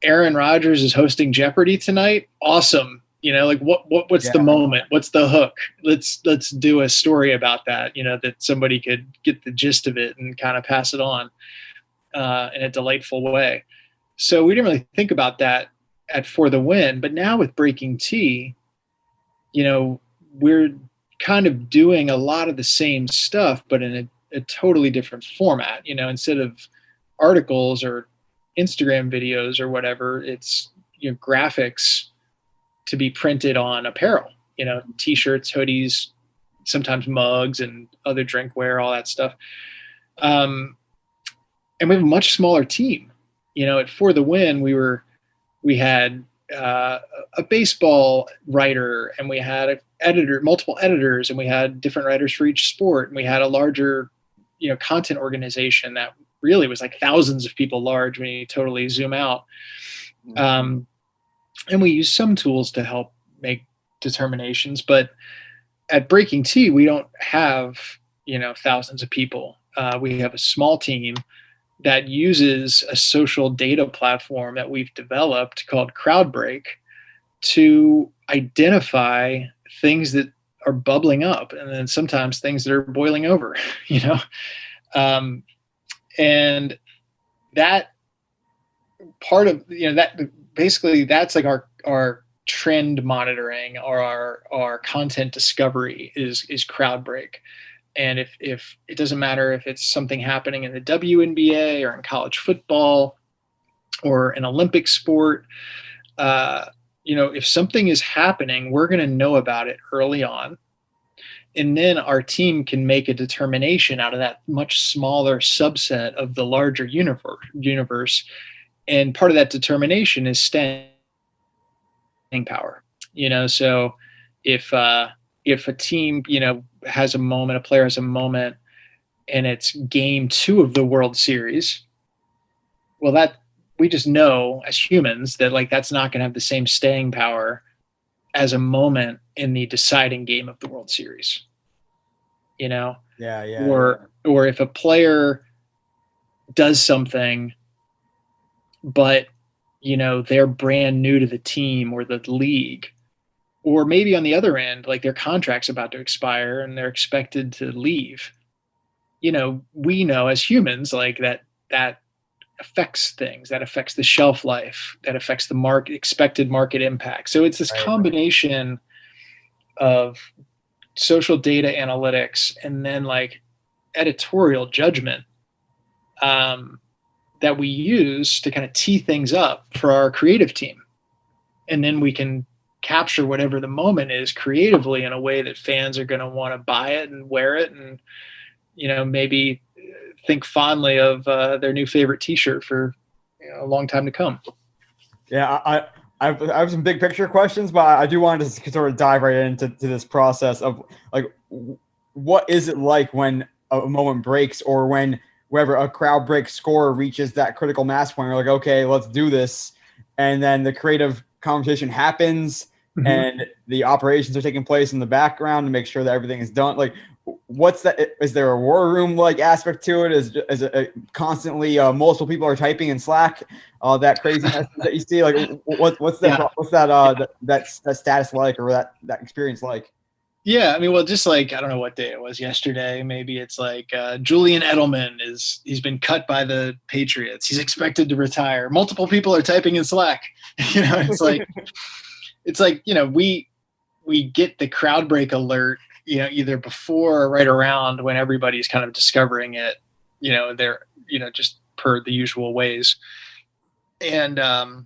Aaron Rodgers is hosting Jeopardy tonight. Awesome. Like what's the moment? What's the hook? Let's do a story about that, that somebody could get the gist of it and kind of pass it on in a delightful way. So we didn't really think about that at For the Win, but now with Breaking T, we're kind of doing a lot of the same stuff, but in a totally different format. Instead of articles or Instagram videos or whatever, it's graphics to be printed on apparel, t-shirts, hoodies, sometimes mugs and other drinkware, all that stuff. And we have a much smaller team. At For the Win, we had a baseball writer, and we had an editor, multiple editors, and we had different writers for each sport. And we had a larger, content organization that really was like thousands of people large when you totally zoom out. And we use some tools to help make determinations, but at Breaking T, we don't have, thousands of people. We have a small team that uses a social data platform that we've developed called CrowdBreak to identify things that are bubbling up, and then sometimes things that are boiling over, and that part of, that basically that's like our trend monitoring or our content discovery is CrowdBreak. And if it doesn't matter if it's something happening in the WNBA or in college football or an Olympic sport, if something is happening, we're going to know about it early on. And then our team can make a determination out of that much smaller subset of the larger universe. And part of that determination is staying power. So if a team, has a moment, a player has a moment, and it's game 2 of the World Series, well, that we just know as humans that that's not going to have the same staying power as a moment in the deciding game of the World Series. Yeah. Or if a player does something, but they're brand new to the team or the league, or maybe on the other end, their contract's about to expire and they're expected to leave. We know as humans that affects things, that affects the shelf life, that affects the expected market impact. So it's this combination of social data analytics and then editorial judgment that we use to kind of tee things up for our creative team. And then we can capture whatever the moment is creatively in a way that fans are going to want to buy it and wear it, and maybe think fondly of their new favorite T-shirt for a long time to come. Yeah, I have some big picture questions, but I do want to sort of dive right into this process of what is it like when a moment breaks, or when wherever a crowd break score reaches that critical mass point, we're okay, let's do this. And then the creative conversation happens, mm-hmm. and the operations are taking place in the background to make sure that everything is done. What's that? Is there a war room aspect to it? Is it constantly multiple people are typing in Slack? That craziness that you see. What's that status like, or that experience like? Yeah, I mean, well, just I don't know what day it was yesterday. Maybe it's Julian Edelman he's been cut by the Patriots. He's expected to retire. Multiple people are typing in Slack. It's we get the crowd break alert, either before or right around when everybody's kind of discovering it, they're, just per the usual ways. And, our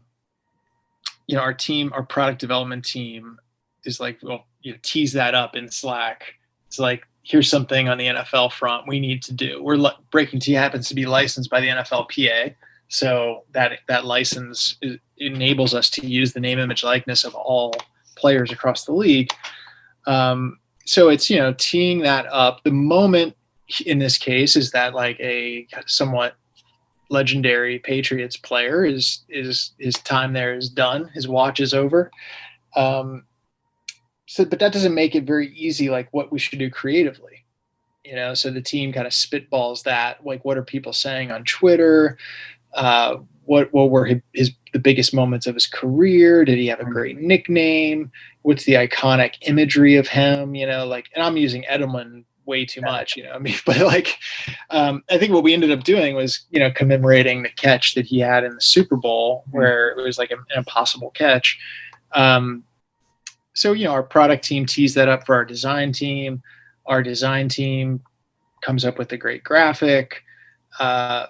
product development team is tease that up in Slack. It's here's something on the NFL front we need to do. Breaking Tea happens to be licensed by the NFLPA. So that license enables us to use the name, image, likeness of all players across the league. So it's, teeing that up. The moment in this case is that a somewhat legendary Patriots player is his time there is done. His watch is over. But that doesn't make it very easy, what we should do creatively, so the team kind of spitballs that, what are people saying on Twitter? What were the biggest moments of his career? Did he have a great nickname? What's the iconic imagery of him? And I'm using Edelman way too much, but I think what we ended up doing was, commemorating the catch that he had in the Super Bowl, where it was an impossible catch. So, our product team tees that up for our design team. Our design team comes up with a great graphic.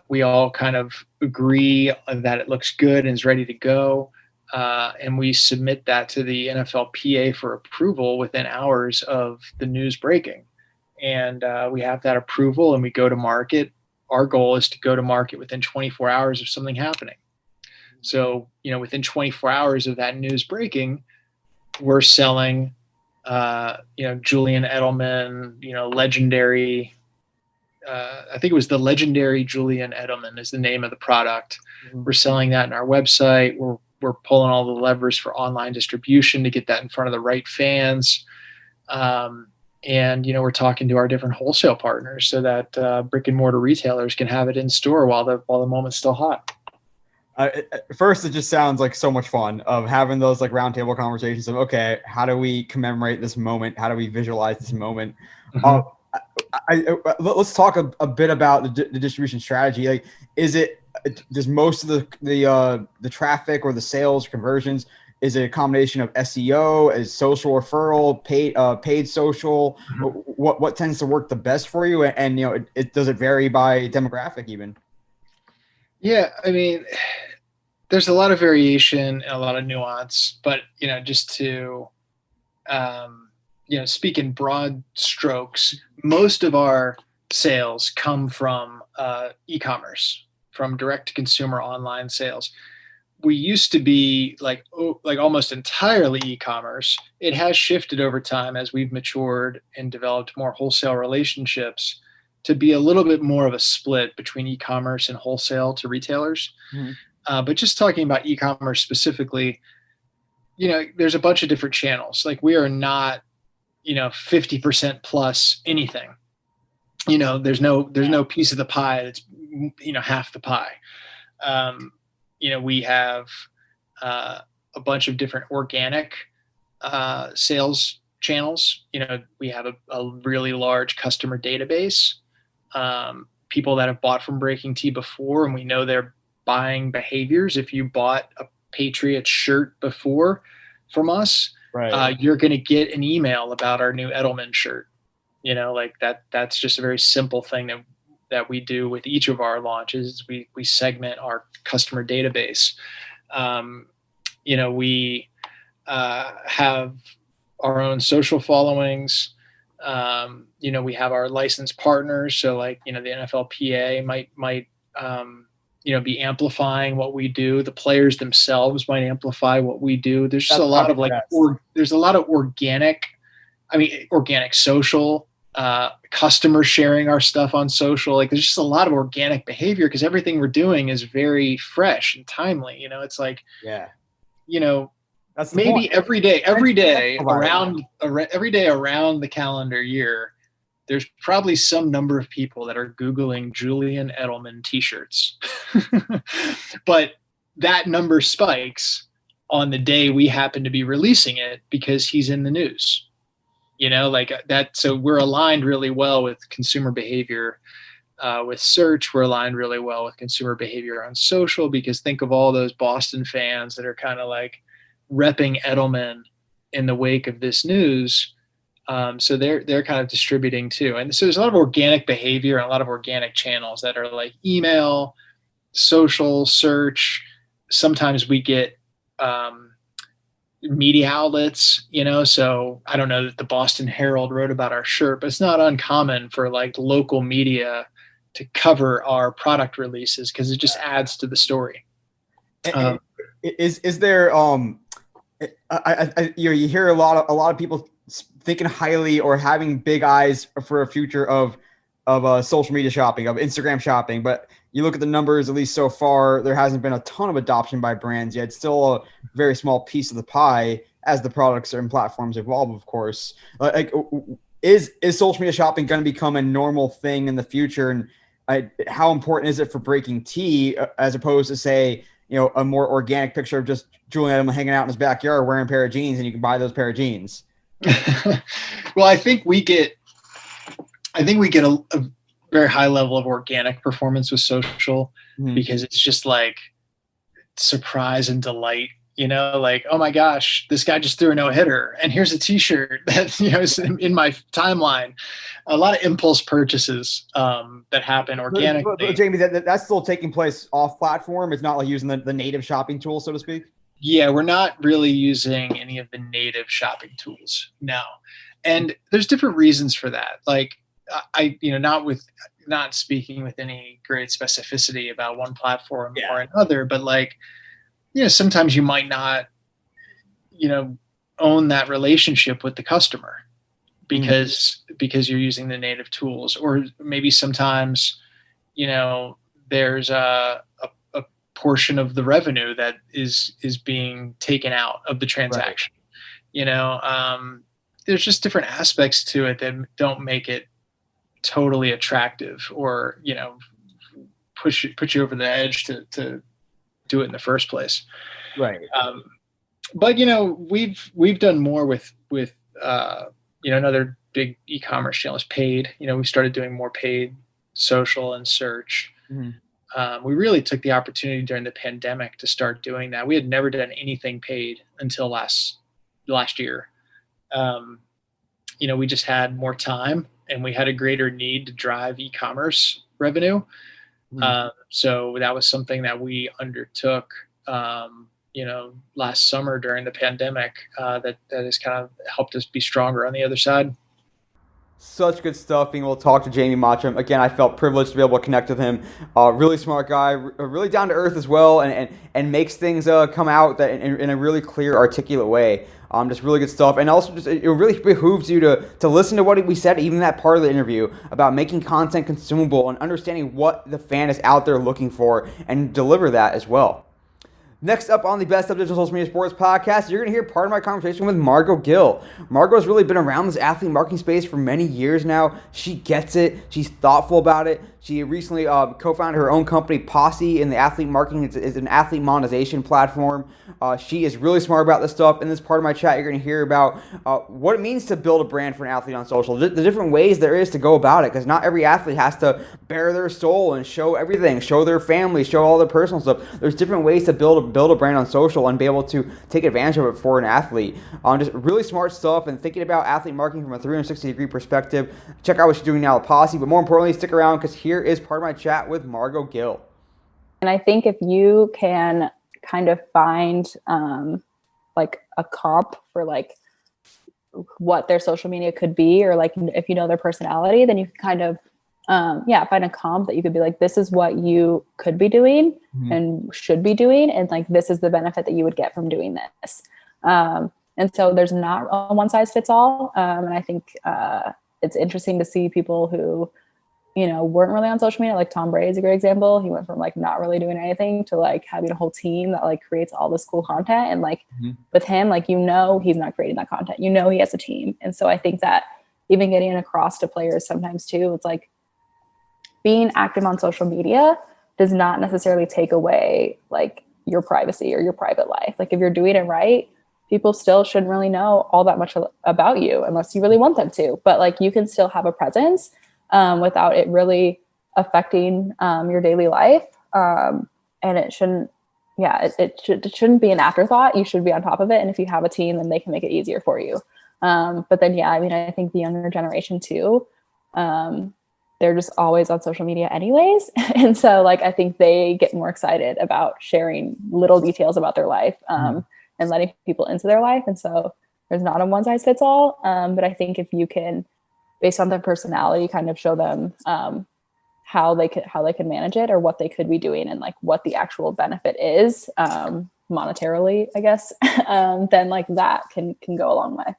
We all kind of agree that it looks good and is ready to go. And we submit that to the NFLPA for approval within hours of the news breaking. And we have that approval and we go to market. Our goal is to go to market within 24 hours of something happening. So, within 24 hours of that news breaking, we're selling, Julian Edelman, legendary. I think it was the legendary Julian Edelman is the name of the product. Mm-hmm. We're selling that in our website. We're pulling all the levers for online distribution to get that in front of the right fans. And, we're talking to our different wholesale partners so that brick and mortar retailers can have it in store while the moment's still hot. First, it just sounds like so much fun of having those roundtable conversations of, okay, how do we commemorate this moment? How do we visualize this moment? Mm-hmm. Let's talk a bit about the distribution strategy. Does most of the traffic or the sales conversions, is it a combination of SEO, is social referral, paid social? Mm-hmm. What tends to work the best for you? And does it vary by demographic even? Yeah, I mean, there's a lot of variation and a lot of nuance, but just to speak in broad strokes, most of our sales come from e-commerce, from direct to consumer online sales. We used to be like almost entirely e-commerce. It has shifted over time as we've matured and developed more wholesale relationships to be a little bit more of a split between e-commerce and wholesale to retailers. Mm-hmm. But just talking about e-commerce specifically, there's a bunch of different channels. Like we are not, 50% plus anything. There's no piece of the pie that's, half the pie. We have a bunch of different organic sales channels. We have a really large customer database, people that have bought from Breaking Tea before, and we know their buying behaviors. If you bought a Patriots shirt before from us, right, you're going to get an email about our new Edelman shirt. Like that's just a very simple thing that we do with each of our launches. We segment our customer database. We have our own social followings. We have our licensed partners. So like, the NFLPA might be amplifying what we do. The players themselves might amplify what we do. There's just a lot of there's a lot of organic social, customers sharing our stuff on social. Like there's just a lot of organic behavior because everything we're doing is very fresh and timely. It's like, that's maybe point. every day around the calendar year, there's probably some number of people that are Googling Julian Edelman t-shirts, but that number spikes on the day we happen to be releasing it because he's in the news. Like that. So we're aligned really well with consumer behavior. With search, we're aligned really well with consumer behavior on social, because think of all those Boston fans that are kind of like repping Edelman in the wake of this news. So they're kind of distributing too. And so there's a lot of organic behavior and a lot of organic channels that are like email, social, search. Sometimes we get, media outlets, so I don't know that the Boston Herald wrote about our shirt, but it's not uncommon for like local media to cover our product releases because it just adds to the story. Is there you hear a lot of people thinking highly or having big eyes for a future of social media shopping, of Instagram shopping, but you look at the numbers, at least so far, there hasn't been a ton of adoption by brands yet. It's still a very small piece of the pie as the products and platforms evolve, of course. Like, is social media shopping going to become a normal thing in the future? And how important is it for Breaking Tea as opposed to, say, a more organic picture of just Julian Edelman hanging out in his backyard wearing a pair of jeans and you can buy those pair of jeans? Well, I think we get a very high level of organic performance with social, because it's just like surprise and delight, like, oh my gosh, this guy just threw a no-hitter and here's a t-shirt that, is in my timeline. A lot of impulse purchases that happen organically. But Jamie, that's still taking place off platform. It's not like using the native shopping tool, so to speak. Yeah, we're not really using any of the native shopping tools now. And there's different reasons for that. Like, not speaking with any great specificity about one platform or another, but like, sometimes you might not, own that relationship with the customer because you're using the native tools, or maybe sometimes, there's a portion of the revenue that is being taken out of the transaction. Right. There's just different aspects to it that don't make it totally attractive or, put you over the edge to do it in the first place. Right. But we've done more with another big e-commerce channel is paid. We started doing more paid social and search. We really took the opportunity during the pandemic to start doing that. We had never done anything paid until last year. We just had more time and we had a greater need to drive e-commerce revenue. So that was something that we undertook last summer during the pandemic, that has kind of helped us be stronger on the other side. Such good stuff being able to talk to Jamie Mottram. Again, I felt privileged to be able to connect with him. Really smart guy, really down to earth as well, and makes things come out that in a really clear, articulate way. Just really good stuff. And also, just it really behooves you to listen to what we said, even that part of the interview, about making content consumable and understanding what the fan is out there looking for and deliver that as well. Next up on the Best of Digital Social Media Sports podcast, you're going to hear part of my conversation with Margot Gill. Margot's really been around this athlete marketing space for many years now. She gets it. She's thoughtful about it. She recently co-founded her own company, Posse, in the athlete marketing. It's an athlete monetization platform. She is really smart about this stuff. In this part of my chat, you're going to hear about what it means to build a brand for an athlete on social, the different ways there is to go about it, because not every athlete has to bare their soul and show everything, show their family, show all their personal stuff. There's different ways to build a brand on social and be able to take advantage of it for an athlete. Just really smart stuff and thinking about athlete marketing from a 360-degree perspective. Check out what she's doing now at Posse, but more importantly, stick around because here is part of my chat with Margot Gill. And I think if you can kind of find like a comp for like what their social media could be, or like if you know their personality, then you can kind of find a comp that you could be like, this is what you could be doing and should be doing, and like this is the benefit that you would get from doing this. And so there's not a one size fits all. And I think it's interesting to see people who, weren't really on social media. Like Tom Brady is a great example. He went from like not really doing anything to like having a whole team that like creates all this cool content. And like with him, like, he's not creating that content, he has a team. And so I think that even getting across to players sometimes too, it's like being active on social media does not necessarily take away like your privacy or your private life. Like if you're doing it right, people still shouldn't really know all that much about you unless you really want them to. But like you can still have a presence without it really affecting your daily life. And it shouldn't, it shouldn't be an afterthought. You should be on top of it. And if you have a team, then they can make it easier for you. But then, I think the younger generation too, they're just always on social media anyways. And so like, I think they get more excited about sharing little details about their life and letting people into their life. And so there's not a one size fits all. But I think if you can, based on their personality, kind of show them how they can manage it or what they could be doing and like what the actual benefit is monetarily, I guess, then like that can go a long way.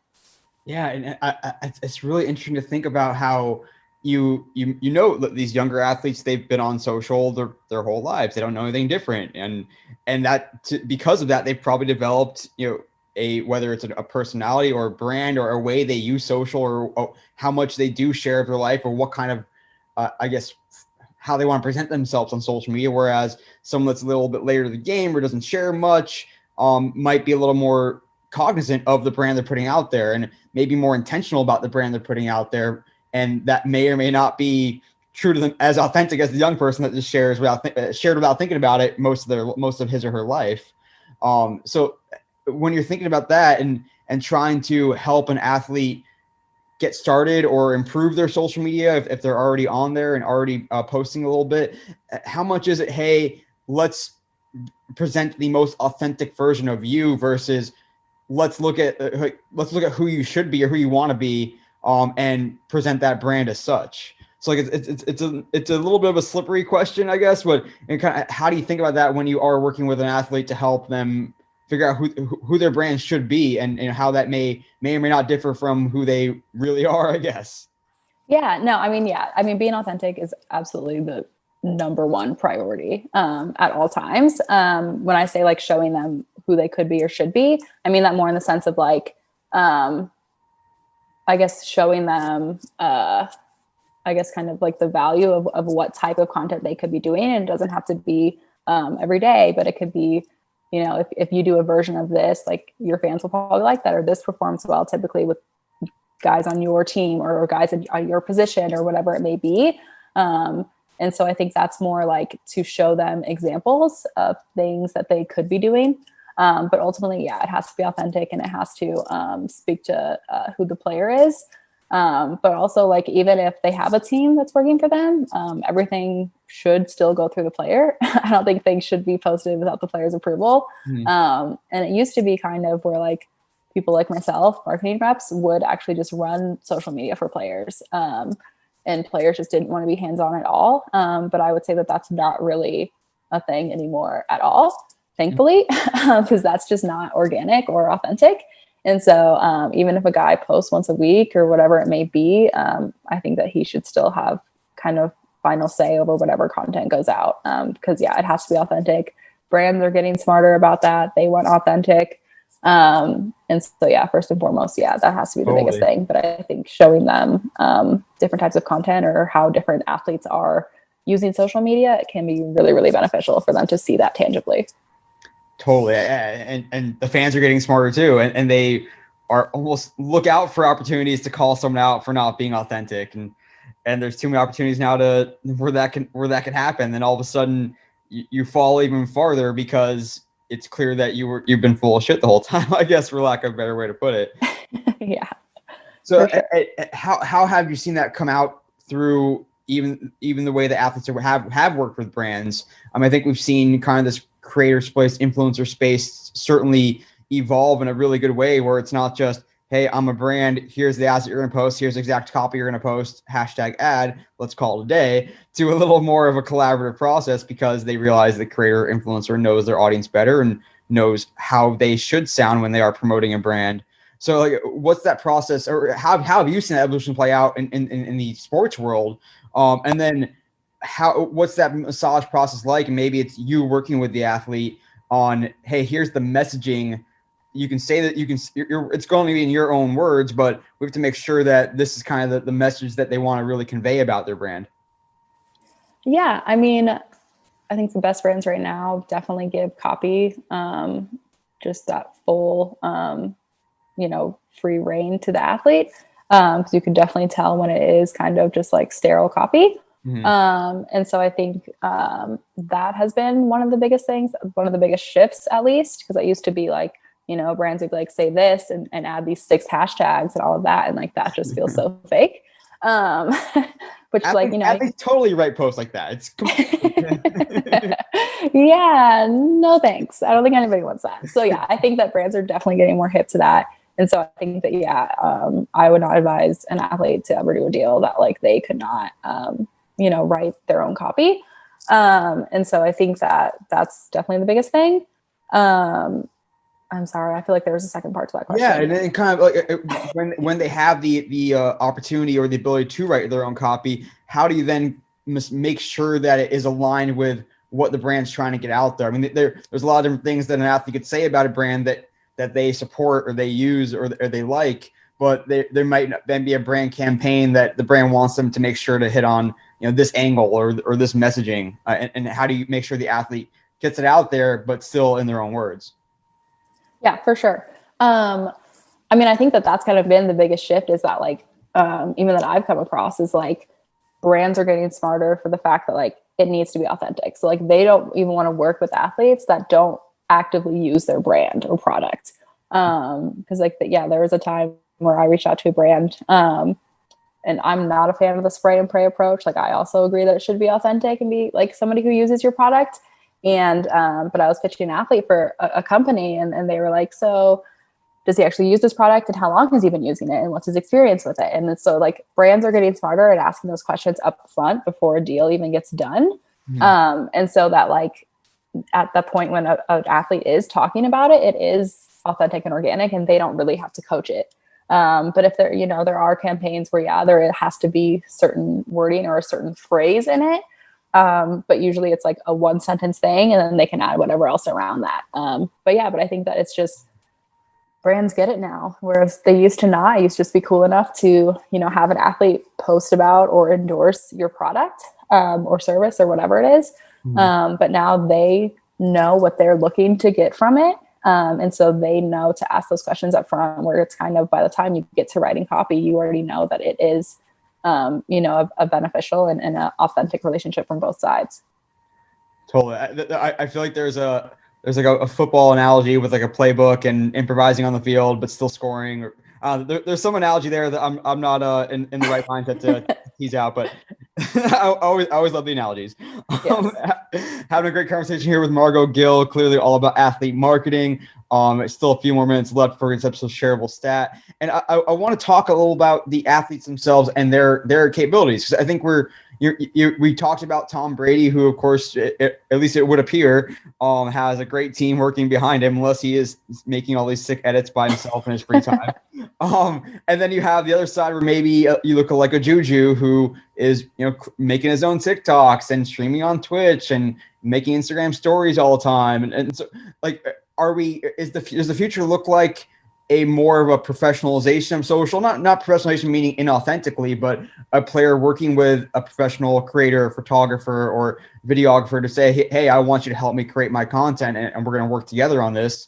Yeah. And it's really interesting to think about how these younger athletes, they've been on social their whole lives. They don't know anything different. And that because of that, they've probably developed, whether it's a personality or a brand or a way they use social or how much they do share of their life or what kind of, how they want to present themselves on social media. Whereas someone that's a little bit later to the game or doesn't share much might be a little more cognizant of the brand they're putting out there and maybe more intentional about the brand they're putting out there. And that may or may not be true to them, as authentic as the young person that just shared without thinking about it most of his or her life. So when you're thinking about that and trying to help an athlete get started or improve their social media, if they're already on there and already posting a little bit, how much is it, hey, let's present the most authentic version of you versus let's look at who you should be or who you want to be, and present that brand as such. So like it's a little bit of a slippery question, I guess, but kind of how do you think about that when you are working with an athlete to help them figure out who their brand should be and how that may or may not differ from who they really are, I guess. Yeah, no, I mean, being authentic is absolutely the number one priority at all times. When I say like showing them who they could be or should be, I mean that more in the sense of like, I guess showing them, kind of like the value of what type of content they could be doing. And it doesn't have to be every day, but it could be, if you do a version of this, like your fans will probably like that, or this performs well typically with guys on your team or guys on your position or whatever it may be. And so I think that's more like to show them examples of things that they could be doing. But ultimately, it has to be authentic and it has to speak to who the player is. But also like, even if they have a team that's working for them, everything should still go through the player. I don't think things should be posted without the player's approval. And it used to be kind of where like people like myself, marketing reps, would actually just run social media for players. And players just didn't want to be hands-on at all. But I would say that that's not really a thing anymore at all, thankfully, because that's just not organic or authentic. And so even if a guy posts once a week or whatever it may be, I think that he should still have kind of final say over whatever content goes out. Because yeah, it has to be authentic. Brands are getting smarter about that. They want authentic. And so yeah, first and foremost, yeah, that has to be the biggest thing. But I think showing them different types of content or how different athletes are using social media, it can be really, really beneficial for them to see that tangibly. Totally. And the fans are getting smarter too. And they are almost look out for opportunities to call someone out for not being authentic. And there's too many opportunities now where that can happen. Then all of a sudden you fall even farther because it's clear that you've been full of shit the whole time, I guess, for lack of a better way to put it. Yeah. So how have you seen that come out through even the way the athletes have worked with brands? I think we've seen kind of this creator space, influencer space certainly evolve in a really good way where it's not just, hey, I'm a brand, here's the ads that you're going to post, here's the exact copy you're going to post, #ad, let's call it a day, to a little more of a collaborative process because they realize the creator influencer knows their audience better and knows how they should sound when they are promoting a brand. So like, what's that process, or how have you seen that evolution play out in the sports world? And then what's that massage process like? And maybe it's you working with the athlete on, hey, here's the messaging. You can say that it's going to be in your own words, but we have to make sure that this is kind of the message that they want to really convey about their brand. Yeah. I mean, I think the best brands right now definitely give copy, just that full, free reign to the athlete. Cause you can definitely tell when it is kind of just like sterile copy. Mm-hmm. And so I think, that has been one of the biggest things, one of the biggest shifts at least, because it used to be like, brands would be like, say this and add these 6 hashtags and all of that. And like, that just feels so fake. Which athletes totally write posts like that. It's yeah, no thanks. I don't think anybody wants that. So yeah, I think that brands are definitely getting more hip to that. And so I think that, I would not advise an athlete to ever do a deal that like they could not, write their own copy. And so I think that that's definitely the biggest thing. I'm sorry. I feel like there was a second part to that question. Yeah, and then kind of like when they have the opportunity or the ability to write their own copy, how do you then make sure that it is aligned with what the brand's trying to get out there? I mean, there's a lot of different things that an athlete could say about a brand that they support or they use or they like, but there might then be a brand campaign that the brand wants them to make sure to hit on, this angle or this messaging. And how do you make sure the athlete gets it out there, but still in their own words? Yeah, for sure. I think that's kind of been the biggest shift is that like, even that I've come across is like brands are getting smarter for the fact that like it needs to be authentic. So like they don't even want to work with athletes that don't actively use their brand or product. Cause there was a time where I reached out to a brand, and I'm not a fan of the spray and pray approach. Like I also agree that it should be authentic and be like somebody who uses your product. And, but I was pitching an athlete for a company and they were like, so does he actually use this product and how long has he been using it and what's his experience with it? And so like brands are getting smarter at asking those questions up front before a deal even gets done. Mm-hmm. And so that like at the point when an athlete is talking about it, it is authentic and organic and they don't really have to coach it. But if there are campaigns where, there has to be certain wording or a certain phrase in it. But usually it's like a 1-sentence thing and then they can add whatever else around that. But I think that it's just brands get it now, whereas they used to not. It used to just be cool enough to, have an athlete post about or endorse your product, or service or whatever it is. Mm-hmm. But now they know what they're looking to get from it. And so they know to ask those questions up front where it's kind of by the time you get to writing copy, you already know that it is a beneficial and an authentic relationship from both sides. Totally. I feel like there's like a football analogy with like a playbook and improvising on the field, but still scoring. There's some analogy there that I'm not in the right mindset to tease out, but I always love the analogies. Having a great conversation here with Margot Gill, clearly all about athlete marketing. It's still a few more minutes left for this episode shareable stat. And I want to talk a little about the athletes themselves and their capabilities. Because I think we talked about Tom Brady, who, of course, at least it would appear, has a great team working behind him, unless he is making all these sick edits by himself in his free time. And then you have the other side where maybe you look like a Juju, who is making his own TikToks and streaming on Twitch and making Instagram stories all the time. And so, like, does the future look like a more of a professionalization of social, not professionalization meaning inauthentically, but a player working with a professional creator, photographer, or videographer to say, hey, I want you to help me create my content, and we're going to work together on this,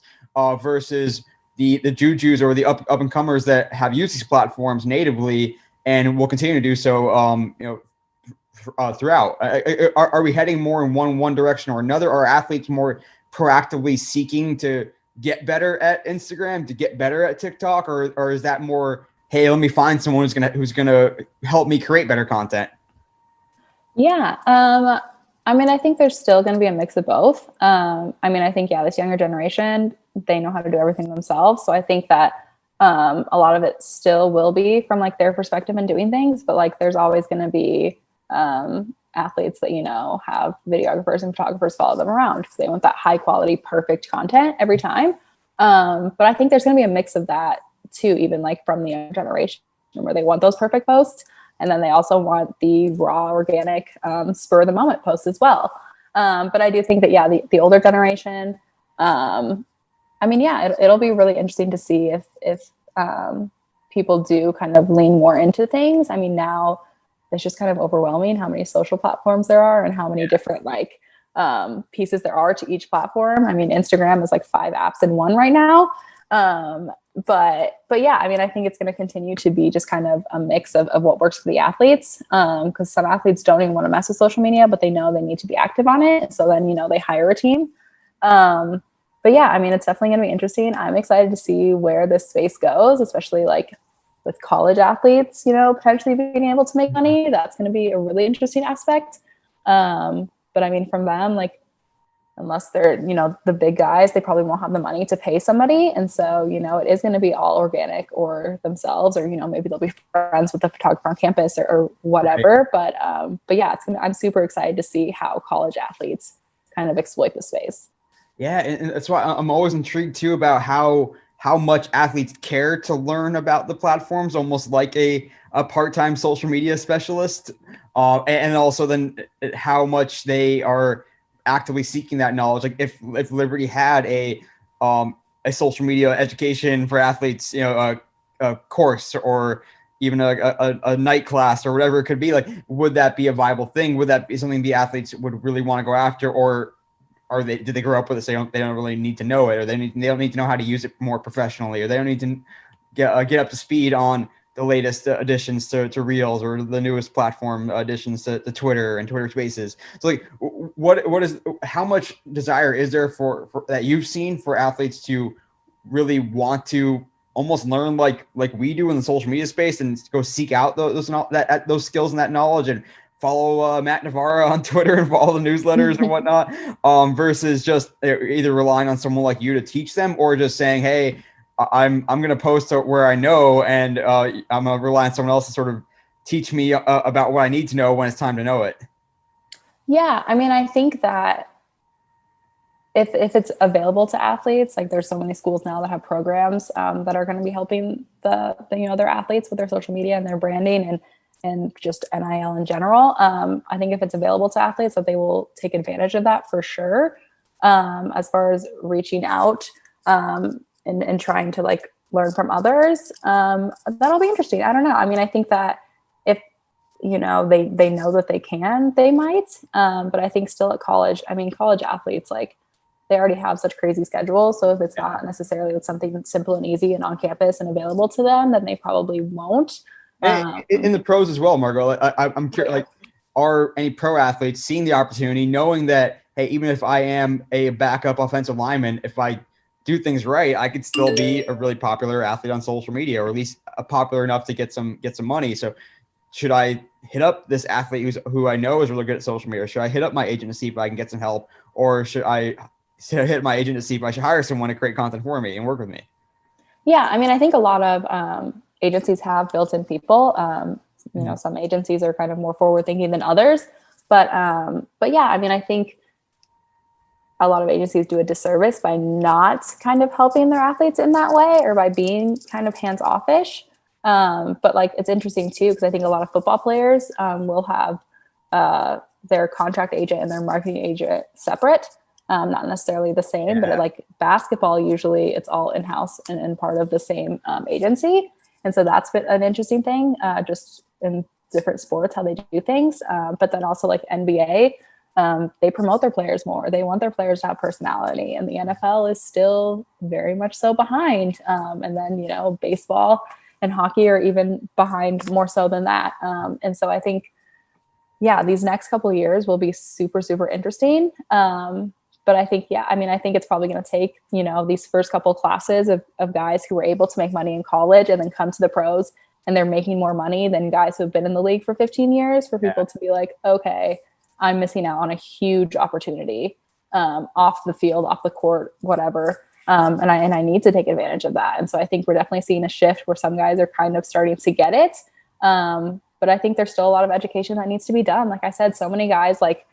versus the Jujus or the up and comers that have used these platforms natively and will continue to do so, throughout. Are we heading more in one direction or another? Are athletes more proactively seeking to get better at Instagram, to get better at TikTok, or is that more, hey, let me find someone who's gonna help me create better content? Yeah. I mean, I think there's still going to be a mix of both. I mean, I think, this younger generation, they know how to do everything themselves. So I think that a lot of it still will be from like their perspective in doing things, but like there's always going to be athletes that, have videographers and photographers follow them around because they want that high quality, perfect content every time. But I think there's going to be a mix of that too, even like from the younger generation, where they want those perfect posts. And then they also want the raw, organic, spur of the moment posts as well. But I do think that, the older generation, I mean, it'll be really interesting to see if people do kind of lean more into things. I mean, now it's just kind of overwhelming how many social platforms there are and how many different pieces there are to each platform. I mean, Instagram is like 5 apps in one right now. But I mean, I think it's going to continue to be just kind of a mix of what works for the athletes. Because some athletes don't even want to mess with social media, but they know they need to be active on it. So then, they hire a team. But I mean, it's definitely going to be interesting. I'm excited to see where this space goes, especially like with college athletes, potentially being able to make money. That's going to be a really interesting aspect. But I mean, from them, like, unless they're, the big guys, they probably won't have the money to pay somebody. And so, it is going to be all organic or themselves, or, maybe they'll be friends with the photographer on campus or whatever. Right. But I'm super excited to see how college athletes kind of exploit the space. Yeah. And that's why I'm always intrigued too about how much athletes care to learn about the platforms, almost like a part-time social media specialist. And also then how much they are actively seeking that knowledge. Like if Liberty had a social media education for athletes, a course or even a night class or whatever it could be, like, would that be a viable thing? Would that be something the athletes would really want to go after? Or did they grow up with it? So they don't really need to know it, or they don't need to know how to use it more professionally, or they don't need to get up to speed on the latest additions to Reels or the newest platform additions to Twitter and Twitter Spaces. So like, how much desire is there for that you've seen for athletes to really want to almost learn like we do in the social media space and go seek out those skills and that knowledge and follow Matt Navarra on Twitter and follow the newsletters and whatnot, versus just either relying on someone like you to teach them, or just saying, hey, I'm going to post where I know, and I'm going to rely on someone else to sort of teach me about what I need to know when it's time to know it. Yeah. I mean, I think that if it's available to athletes, like there's so many schools now that have programs that are going to be helping their athletes with their social media and their branding and just NIL in general. I think if it's available to athletes, that they will take advantage of that for sure. As far as reaching out and trying to like learn from others, that'll be interesting. I don't know. I mean, I think that if, they know that they can, they might. But I think still at college, I mean, college athletes, like they already have such crazy schedules. So if it's not necessarily something simple and easy and on campus and available to them, then they probably won't. In the pros as well, Margot, I'm curious, like, are any pro athletes seeing the opportunity, knowing that, hey, even if I am a backup offensive lineman, if I do things right, I could still be a really popular athlete on social media, or at least popular enough to get some money. So should I hit up this athlete who I know is really good at social media? Or should I hit up my agent to see if I can get some help? Or should I hit my agent to see if I should hire someone to create content for me and work with me? Yeah, I mean, I think a lot of agencies have built-in people. You know, some agencies are kind of more forward-thinking than others, but yeah, I mean, I think a lot of agencies do a disservice by not kind of helping their athletes in that way, or by being kind of hands-offish. But like, it's interesting too, because I think a lot of football players will have their contract agent and their marketing agent separate. Not necessarily the same, but like basketball, usually it's all in-house and part of the same agency. And so that's been an interesting thing, just in different sports, how they do things. But then also like NBA, they promote their players more. They want their players to have personality, and the NFL is still very much so behind. And then, you know, baseball and hockey are even behind more so than that. And so I think, yeah, these next couple of years will be super, super interesting. But I think, yeah, I mean, I think it's probably going to take, you know, these first couple of classes of guys who were able to make money in college and then come to the pros, and they're making more money than guys who have been in the league for 15 years, for people to be like, okay, I'm missing out on a huge opportunity off the field, off the court, whatever. And I need to take advantage of that. And so I think we're definitely seeing a shift where some guys are kind of starting to get it. But I think there's still a lot of education that needs to be done. Like I said, so many guys, like,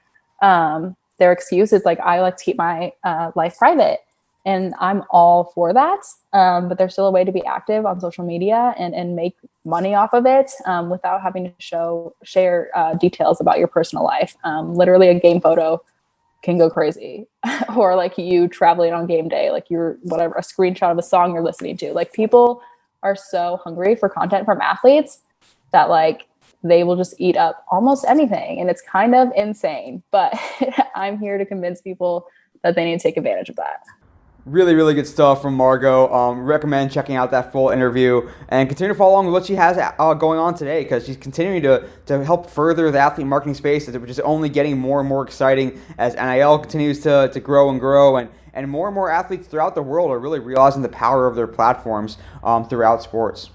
their excuse is like, I like to keep my life private, and I'm all for that. But there's still a way to be active on social media and make money off of it without having to share details about your personal life. Literally a game photo can go crazy, or like you traveling on game day, like you're whatever, a screenshot of a song you're listening to. Like, people are so hungry for content from athletes that like they will just eat up almost anything. And it's kind of insane, but I'm here to convince people that they need to take advantage of that. Really, really good stuff from Margot. Recommend checking out that full interview and continue to follow along with what she has going on today, because she's continuing to help further the athlete marketing space, which is only getting more and more exciting as NIL continues to grow and grow, and more athletes throughout the world are really realizing the power of their platforms throughout sports.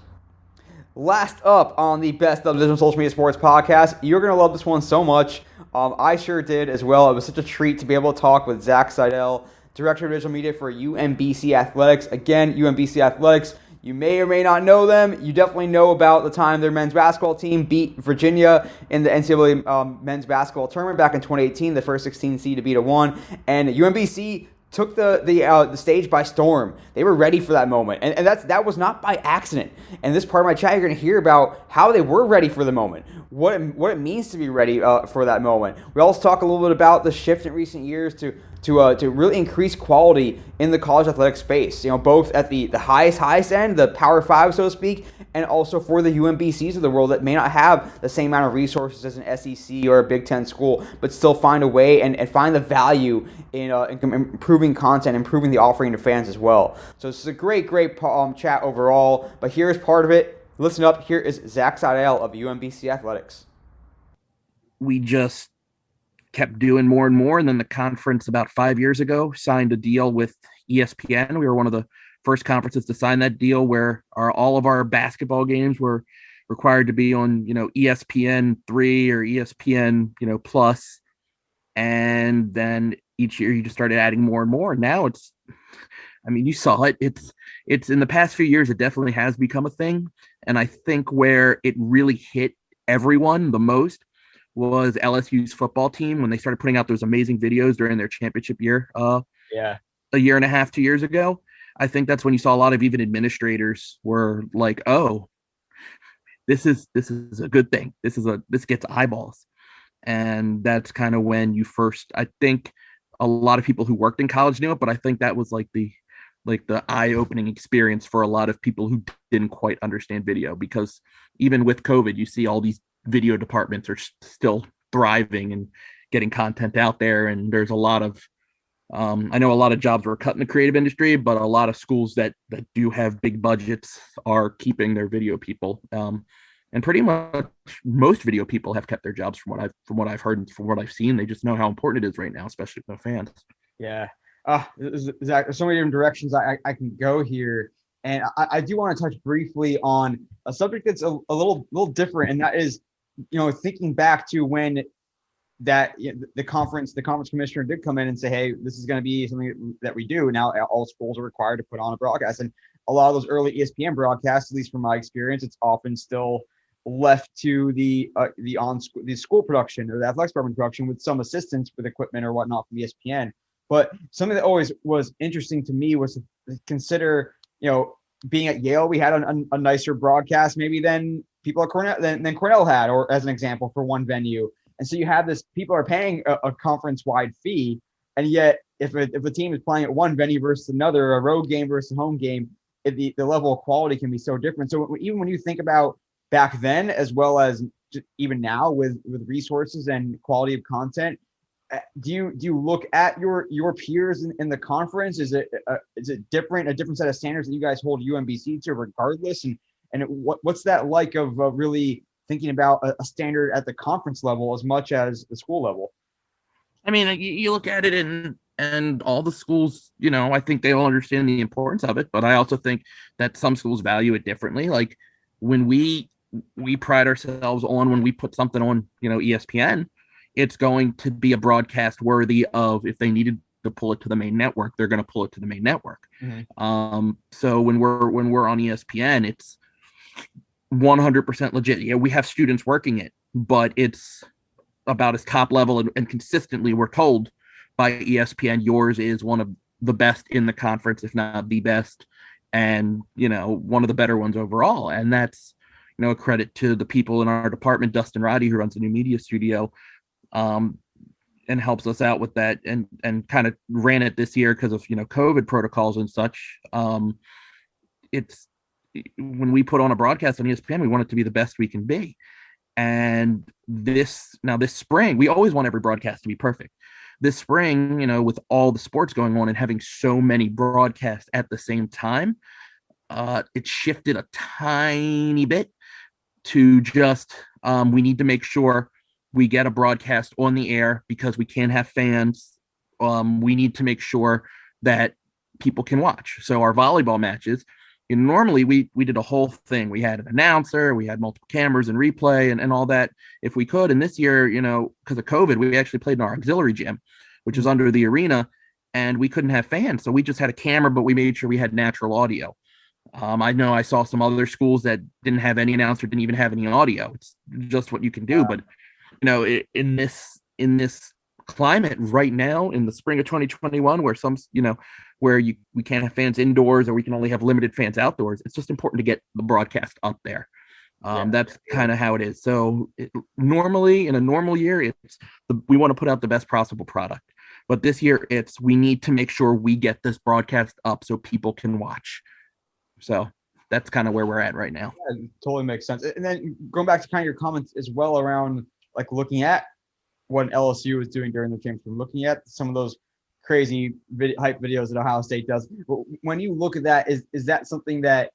Last up on the Best of Digital Social Media Sports podcast, you're going to love this one so much. I sure did as well. It was such a treat to be able to talk with Zach Seidel, Director of Digital Media for UMBC Athletics. Again, UMBC Athletics, you may or may not know them. You definitely know about the time their men's basketball team beat Virginia in the NCAA men's basketball tournament back in 2018, the first 16 seed to beat a 1. And UMBC took the stage by storm. They were ready for that moment, and that was not by accident. And this part of my chat, you're going to hear about how they were ready for the moment, what it means to be ready for that moment. We also talk a little bit about the shift in recent years to really increase quality in the college athletic space. You know, both at the highest end, the Power Five, so to speak, and also for the UMBCs of the world that may not have the same amount of resources as an SEC or a Big Ten school, but still find a way and find the value in improving content, improving the offering to fans as well. So this is a great chat overall, but here's part of it. Listen up. Here is Zach Seidel of UMBC Athletics. We just kept doing more and more, and then the conference about 5 years ago signed a deal with ESPN. We were one of the first conferences to sign that deal, where all of our basketball games were required to be on, ESPN 3 or ESPN, Plus. And then each year you just started adding more and more. Now you saw it. It's in the past few years, it definitely has become a thing. And I think where it really hit everyone the most was LSU's football team, when they started putting out those amazing videos during their championship year. A year and a half, 2 years ago. I think that's when you saw a lot of even administrators were like, oh, this is a good thing. This gets eyeballs. And that's kind of when you first, I think a lot of people who worked in college knew it, but I think that was like the eye-opening experience for a lot of people who didn't quite understand video, because even with COVID, you see all these video departments are still thriving and getting content out there. And there's a lot of, I know a lot of jobs were cut in the creative industry, but a lot of schools that do have big budgets are keeping their video people. And pretty much most video people have kept their jobs from what I've heard and from what I've seen. They just know how important it is right now, especially for the fans. Yeah. Zach, there's so many different directions I can go here. And I do want to touch briefly on a subject that's a little different, and that is thinking back to when that the conference commissioner did come in and say, hey, this is going to be something that we do. Now all schools are required to put on a broadcast. And a lot of those early ESPN broadcasts, at least from my experience, it's often still left to the school production or the athletics department production with some assistance with equipment or whatnot from ESPN. But something that always was interesting to me was to consider, being at Yale, we had a nicer broadcast maybe than people at Cornell than Cornell had, or as an example for one venue. And so you have this, people are paying a conference-wide fee, and yet if a team is playing at one venue versus another, a road game versus a home game, the level of quality can be so different. So even when you think about back then, as well as even now with resources and quality of content, do you look at your peers in the conference? Is it a different set of standards that you guys hold UMBC to regardless? And what's that like of really thinking about a standard at the conference level as much as the school level? I mean, you look at it and all the schools, I think they all understand the importance of it, but I also think that some schools value it differently. Like when we pride ourselves on when we put something on, ESPN, it's going to be a broadcast worthy of, if they needed to pull it to the main network, they're going to pull it to the main network. Mm-hmm. So when we're on ESPN, it's 100% legit. We have students working it, but it's about as top level and consistently we're told by ESPN, yours is one of the best in the conference, if not the best, and one of the better ones overall. And that's a credit to the people in our department, Dustin Roddy, who runs the new media studio, and helps us out with that, and kind of ran it this year because of COVID protocols and such. It's when we put on a broadcast on ESPN, we want it to be the best we can be. And this spring, we always want every broadcast to be perfect. This spring, with all the sports going on and having so many broadcasts at the same time, it shifted a tiny bit to just, we need to make sure we get a broadcast on the air because we can't have fans. We need to make sure that people can watch. So our volleyball matches, normally we did a whole thing. We had an announcer, we had multiple cameras and replay and all that if we could. And this year, because of COVID, we actually played in our auxiliary gym, which is under the arena, and we couldn't have fans. So we just had a camera, but we made sure we had natural audio. I know I saw some other schools that didn't have any announcer, didn't even have any audio. It's just what you can do. But, in this climate right now in the spring of 2021, where we can't have fans indoors or we can only have limited fans outdoors, it's just important to get the broadcast up there. That's kind of how it is. So normally in a normal year, we want to put out the best possible product. But this year we need to make sure we get this broadcast up so people can watch. So that's kind of where we're at right now. Yeah, totally makes sense. And then going back to kind of your comments as well around like looking at what LSU was doing during the championship, looking at some of those crazy hype videos that Ohio State does. When you look at that, is that something that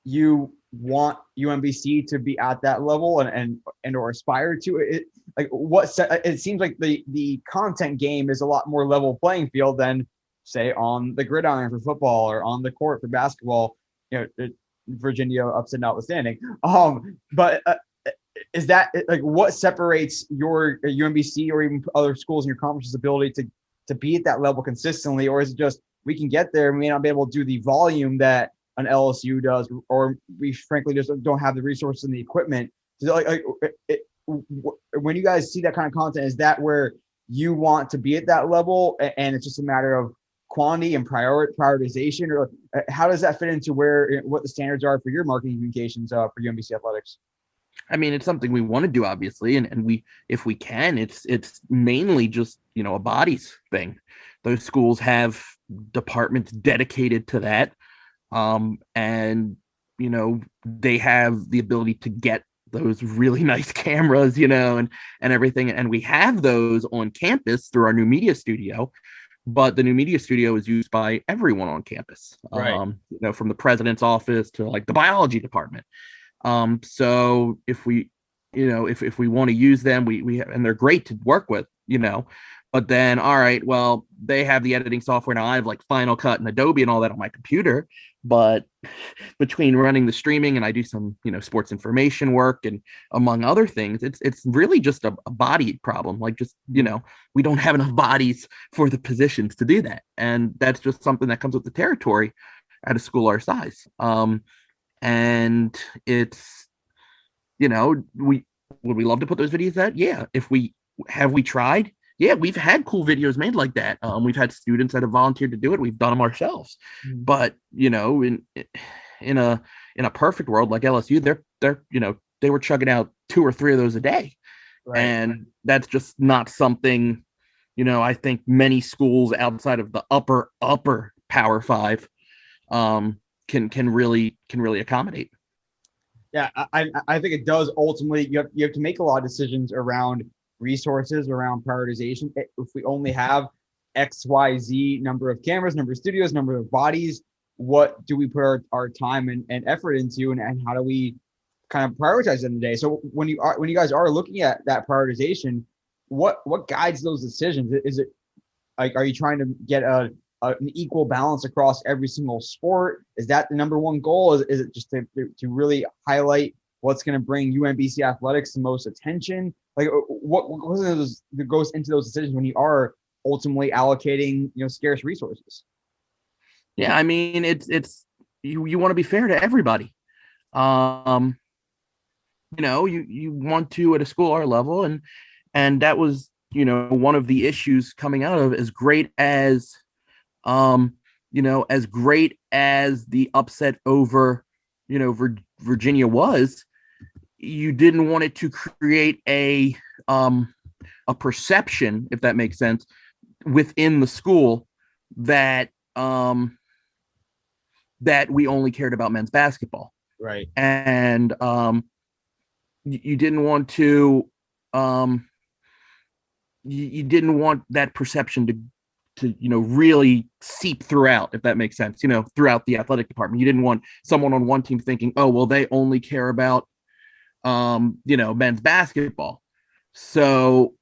you want UMBC to be at that level and or aspire to? It seems like the content game is a lot more level playing field than say on the gridiron for football or on the court for basketball. Virginia upset notwithstanding. But is that like what separates your UMBC or even other schools in your conference's ability to be at that level consistently, or is it just we can get there, we may not be able to do the volume that an LSU does, or we frankly just don't have the resources and the equipment? So when you guys see that kind of content, is that where you want to be at that level, and it's just a matter of quantity and prioritization, or how does that fit into what the standards are for your marketing communications for UMBC athletics? I mean, it's something we want to do, obviously, and we, if we can, it's mainly just a bodies thing. Those schools have departments dedicated to that, and they have the ability to get those really nice cameras, and everything, and we have those on campus through our new media studio. But the new media studio is used by everyone on campus, right. From the president's office to like the biology department. So if we, if we want to use them, we have, and they're great to work with, But then, all right, well, they have the editing software now. I have like Final Cut and Adobe and all that on my computer. But between running the streaming and I do some, sports information work and among other things, it's really just a body problem. Like just, we don't have enough bodies for the positions to do that. And that's just something that comes with the territory at a school our size. And it's, we would we love to put those videos out? Yeah. Have we tried? Yeah, we've had cool videos made like that. We've had students that have volunteered to do it. We've done them ourselves. But in a perfect world like LSU, they were chugging out 2 or 3 of those a day, right. And that's just not something. I think many schools outside of the upper Power 5 can really accommodate. Yeah, I think it does. Ultimately, you have to make a lot of decisions around resources, around prioritization. If we only have XYZ number of cameras, number of studios, number of bodies, what do we put our time and effort into, and how do we kind of prioritize in the day? So when you guys are looking at that prioritization, what guides those decisions? Is it like, are you trying to get an equal balance across every single sport? Is that the number one goal? Is it just to really highlight what's going to bring UMBC athletics the most attention? Like what goes into those decisions when you are ultimately allocating, scarce resources? Yeah, I mean, it's you want to be fair to everybody. You want to at a school our level, and that was, one of the issues coming out of as great as great as the upset over, Virginia was. You didn't want it to create a perception, if that makes sense, within the school that that we only cared about men's basketball, right? And you didn't want to you didn't want that perception to really seep throughout, if that makes sense, throughout the athletic department. You didn't want someone on one team thinking, oh, well, they only care about men's basketball. So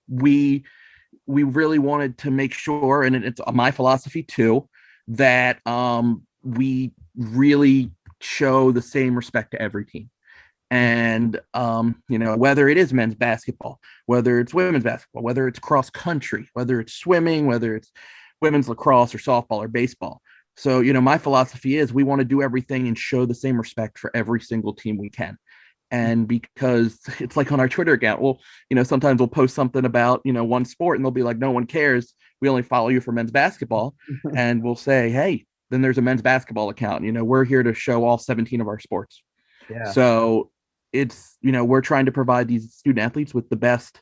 we really wanted to make sure, and it's my philosophy too, that we really show the same respect to every team. And whether it is men's basketball, whether it's women's basketball, whether it's cross country, whether it's swimming, whether it's women's lacrosse or softball or baseball. So, my philosophy is we want to do everything and show the same respect for every single team we can. And because it's like on our Twitter account, sometimes we'll post something about, one sport and they'll be like, no one cares. We only follow you for men's basketball. And we'll say, hey, then there's a men's basketball account. We're here to show all 17 of our sports. Yeah. So it's, we're trying to provide these student athletes with the best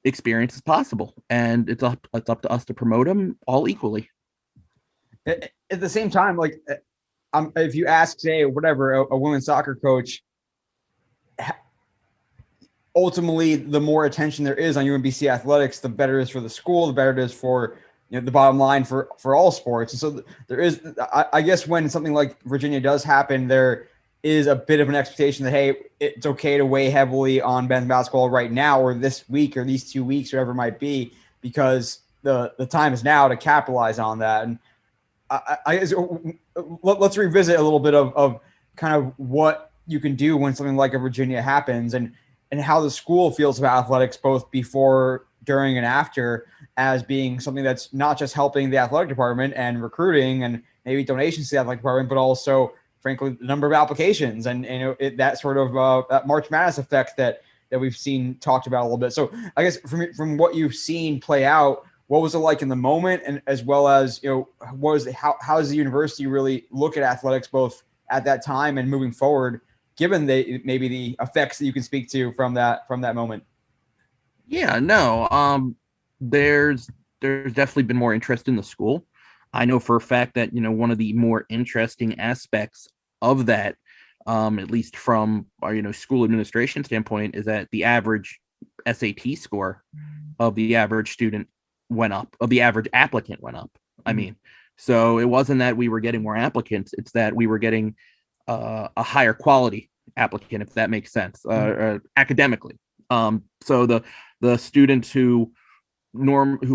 experience as possible. And it's up to us to promote them all equally. At the same time, like, if you ask, say, whatever, a women's soccer coach, ultimately, the more attention there is on UMBC athletics, the better it is for the school, the better it is for the bottom line for all sports. And so there is, I guess, when something like Virginia does happen, there is a bit of an expectation that, hey, it's okay to weigh heavily on men's basketball right now, or this week, or these 2 weeks, or whatever it might be, because the time is now to capitalize on that. And let's revisit a little bit of kind of what you can do when something like a Virginia happens, and how the school feels about athletics, both before, during, and after, as being something that's not just helping the athletic department and recruiting and maybe donations to the athletic department, but also, frankly, the number of applications and that sort of that March Madness effect that we've seen talked about a little bit. So I guess from what you've seen play out, what was it like in the moment, and as well as, how does the university really look at athletics both at that time and moving forward, given maybe the effects that you can speak to from that moment? Yeah, no, there's definitely been more interest in the school. I know for a fact that, one of the more interesting aspects of that, at least from our, school administration standpoint, is that the average SAT score of the average student went up, of the average applicant went up. I mean, so it wasn't that we were getting more applicants, it's that we were getting a higher quality applicant, if that makes sense, academically. So the students who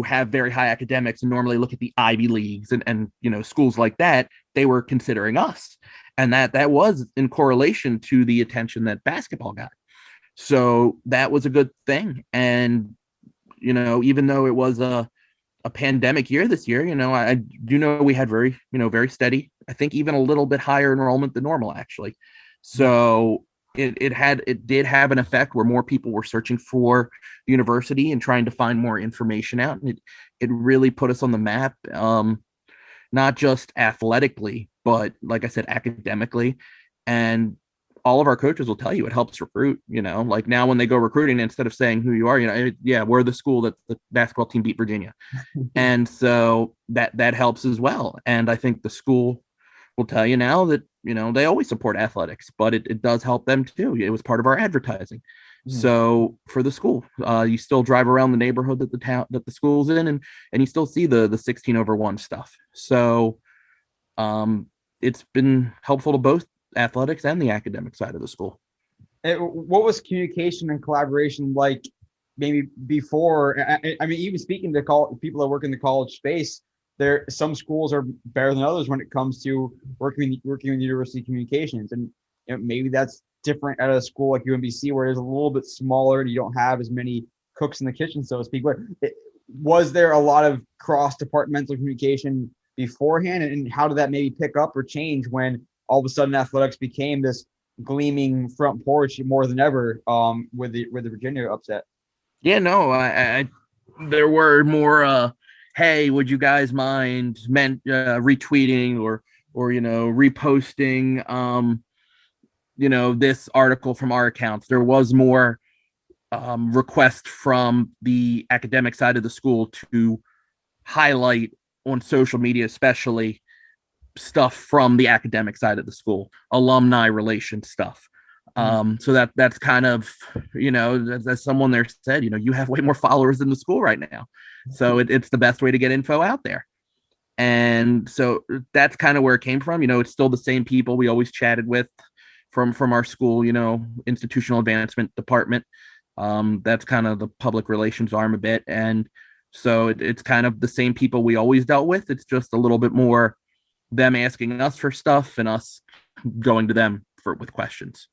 have very high academics and normally look at the Ivy Leagues and schools like that, they were considering us, and that was in correlation to the attention that basketball got. So that was a good thing. And even though it was a pandemic year this year, I do know we had very steady, I think even a little bit higher enrollment than normal actually. So it did have an effect where more people were searching for the university and trying to find more information out. And it really put us on the map, not just athletically, but like I said, academically. And all of our coaches will tell you it helps recruit, like now when they go recruiting, instead of saying who you are, we're the school that the basketball team beat Virginia. And so that helps as well. And I think the school will tell you now that, they always support athletics, but it does help them too. It was part of our advertising. So for the school, you still drive around the neighborhood that the school's in, and you still see the 16/1 stuff. So it's been helpful to both athletics and the academic side of the school. What was communication and collaboration like maybe before? I mean, even speaking to people that work in the college space, some schools are better than others when it comes to working with university communications, and maybe that's different at a school like UMBC where it's a little bit smaller and you don't have as many cooks in the kitchen, so to speak. But was there a lot of cross-departmental communication beforehand, and how did that maybe pick up or change when all of a sudden athletics became this gleaming front porch more than ever with the Virginia upset? Yeah, no, I there were more hey, would you guys mind retweeting or reposting this article from our accounts. There was more request from the academic side of the school to highlight on social media, especially stuff from the academic side of the school, alumni relation stuff. So that's kind of, as someone there said, you have way more followers in the school right now. So it's the best way to get info out there. And so that's kind of where it came from. It's still the same people we always chatted with from our school, institutional advancement department. That's kind of the public relations arm a bit. And so it's kind of the same people we always dealt with. It's just a little bit more them asking us for stuff and us going to them with questions.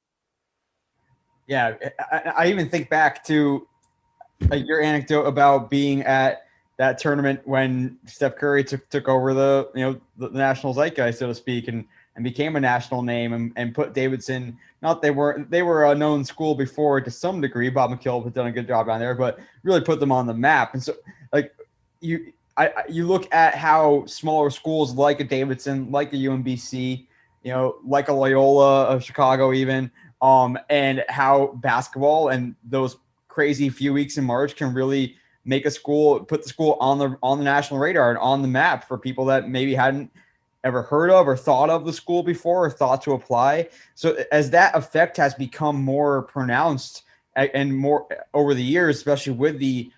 Yeah, I even think back to your anecdote about being at that tournament when Steph Curry took over the national zeitgeist, so to speak, and became a national name and put Davidson. Not they were a known school before to some degree. Bob McKillop had done a good job down there, but really put them on the map. And so, like you look at how smaller schools like a Davidson, like a UMBC, like a Loyola of Chicago, even. And how basketball and those crazy few weeks in March can really make put the school on the national radar and on the map for people that maybe hadn't ever heard of or thought of the school before or thought to apply. So as that effect has become more pronounced and more over the years, especially with the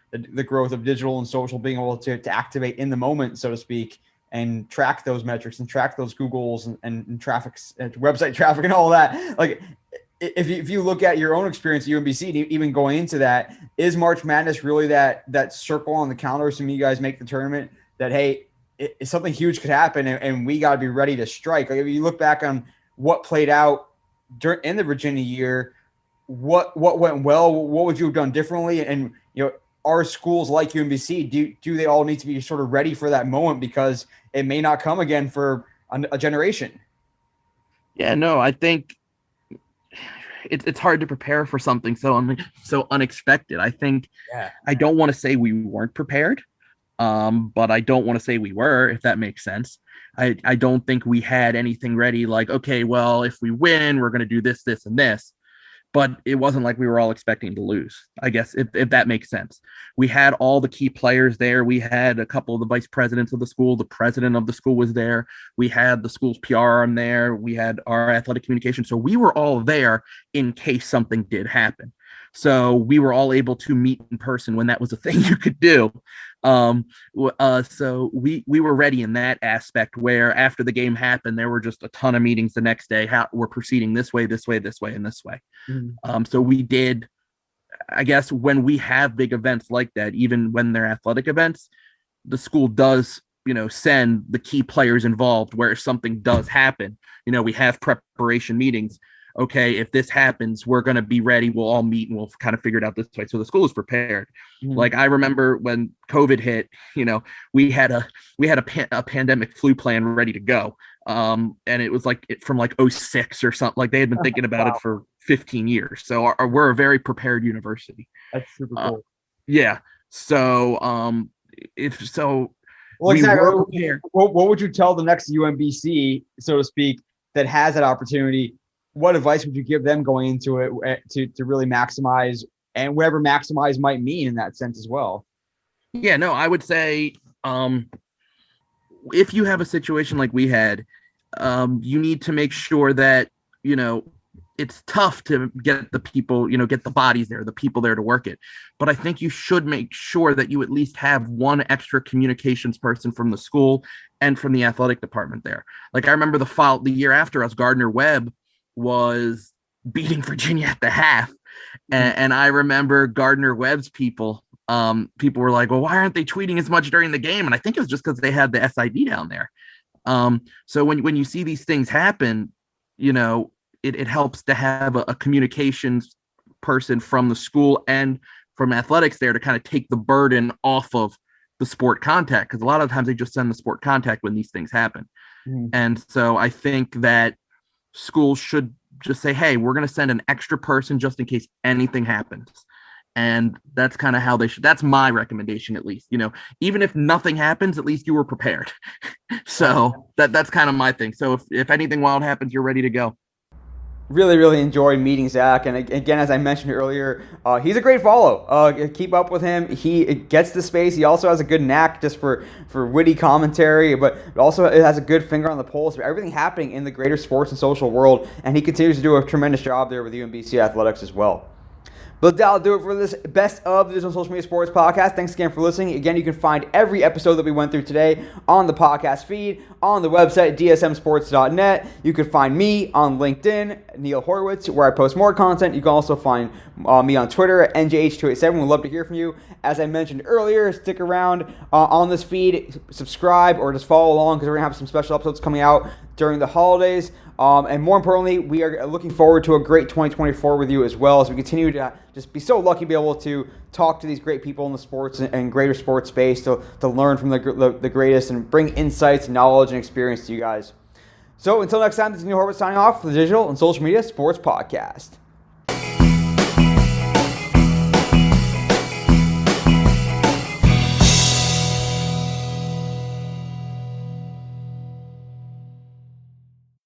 growth of digital and social, being able to activate in the moment, so to speak, and track those metrics and track those Googles and traffic, website traffic and all that. Like, if you look at your own experience at UMBC, even going into that, is March Madness really that circle on the calendar assuming you guys make the tournament that, hey, something huge could happen and we got to be ready to strike? Like, if you look back on what played out in the Virginia year, what went well, what would you have done differently? And, are schools like UMBC, do they all need to be sort of ready for that moment because it may not come again for a generation? Yeah, no, I think it's hard to prepare for something so unexpected. I think I don't want to say we weren't prepared, but I don't want to say we were, if that makes sense. I don't think we had anything ready like, okay, well, if we win, we're going to do this, this, and this. But it wasn't like we were all expecting to lose, I guess, if that makes sense. We had all the key players there. We had a couple of the vice presidents of the school. The president of the school was there. We had the school's PR arm there. We had our athletic communication. So we were all there in case something did happen. So we were all able to meet in person when that was a thing you could do. So we were ready in that aspect, where after the game happened, there were just a ton of meetings the next day. How we're proceeding this way, this way, this way, and this way. So we did I guess when we have big events like that, even when they're athletic events, the school does, send the key players involved where if something does happen, we have preparation meetings. Okay, if this happens, we're going to be ready. We'll all meet and we'll kind of figure it out this way. So the school is prepared. Mm-hmm. Like I remember when COVID hit, we had a pandemic flu plan ready to go. And it was from 06 or something. Like they had been thinking about it for 15 years. So we're a very prepared university. That's super cool. Yeah. So if so, well, exactly. What would you tell the next UMBC, so to speak, that has that opportunity? What advice would you give them going into it to really maximize, and whatever maximize might mean in that sense as well? Yeah, no, I would say if you have a situation like we had, you need to make sure that, it's tough to get the people, get the bodies there, the people there to work it. But I think you should make sure that you at least have one extra communications person from the school and from the athletic department there. Like I remember the year after us, Gardner-Webb was beating Virginia at the half. And I remember Gardner-Webb's people were like, well, why aren't they tweeting as much during the game? And I think it was just because they had the SID down there. So when you see these things happen, it helps to have a communications person from the school and from athletics there to kind of take the burden off of the sport contact. Because a lot of times they just send the sport contact when these things happen. Mm. And so I think that schools should just say, hey, we're going to send an extra person just in case anything happens. And that's kind of how they should. That's my recommendation, at least. Even if nothing happens, at least you were prepared. So that's kind of my thing. So if anything wild happens, you're ready to go. Really, really enjoyed meeting Zach. And again, as I mentioned earlier, he's a great follow. Keep up with him. He gets the space. He also has a good knack just for witty commentary, but also has a good finger on the pulse of everything happening in the greater sports and social world. And he continues to do a tremendous job there with UMBC Athletics as well. But that'll do it for this Best of the Digital Social Media Sports podcast. Thanks again for listening. Again, you can find every episode that we went through today on the podcast feed, on the website, dsmsports.net. You can find me on LinkedIn, Neil Horowitz, where I post more content. You can also find me on Twitter at NJH287. We'd love to hear from you. As I mentioned earlier, stick around on this feed, subscribe, or just follow along because we're going to have some special episodes coming out during the holidays. And more importantly, we are looking forward to a great 2024 with you as well as we continue to just be so lucky to be able to talk to these great people in the sports and greater sports space to learn from the greatest and bring insights, knowledge, and experience to you guys. So until next time, this is Neil Horowitz signing off for the Digital and Social Media Sports Podcast.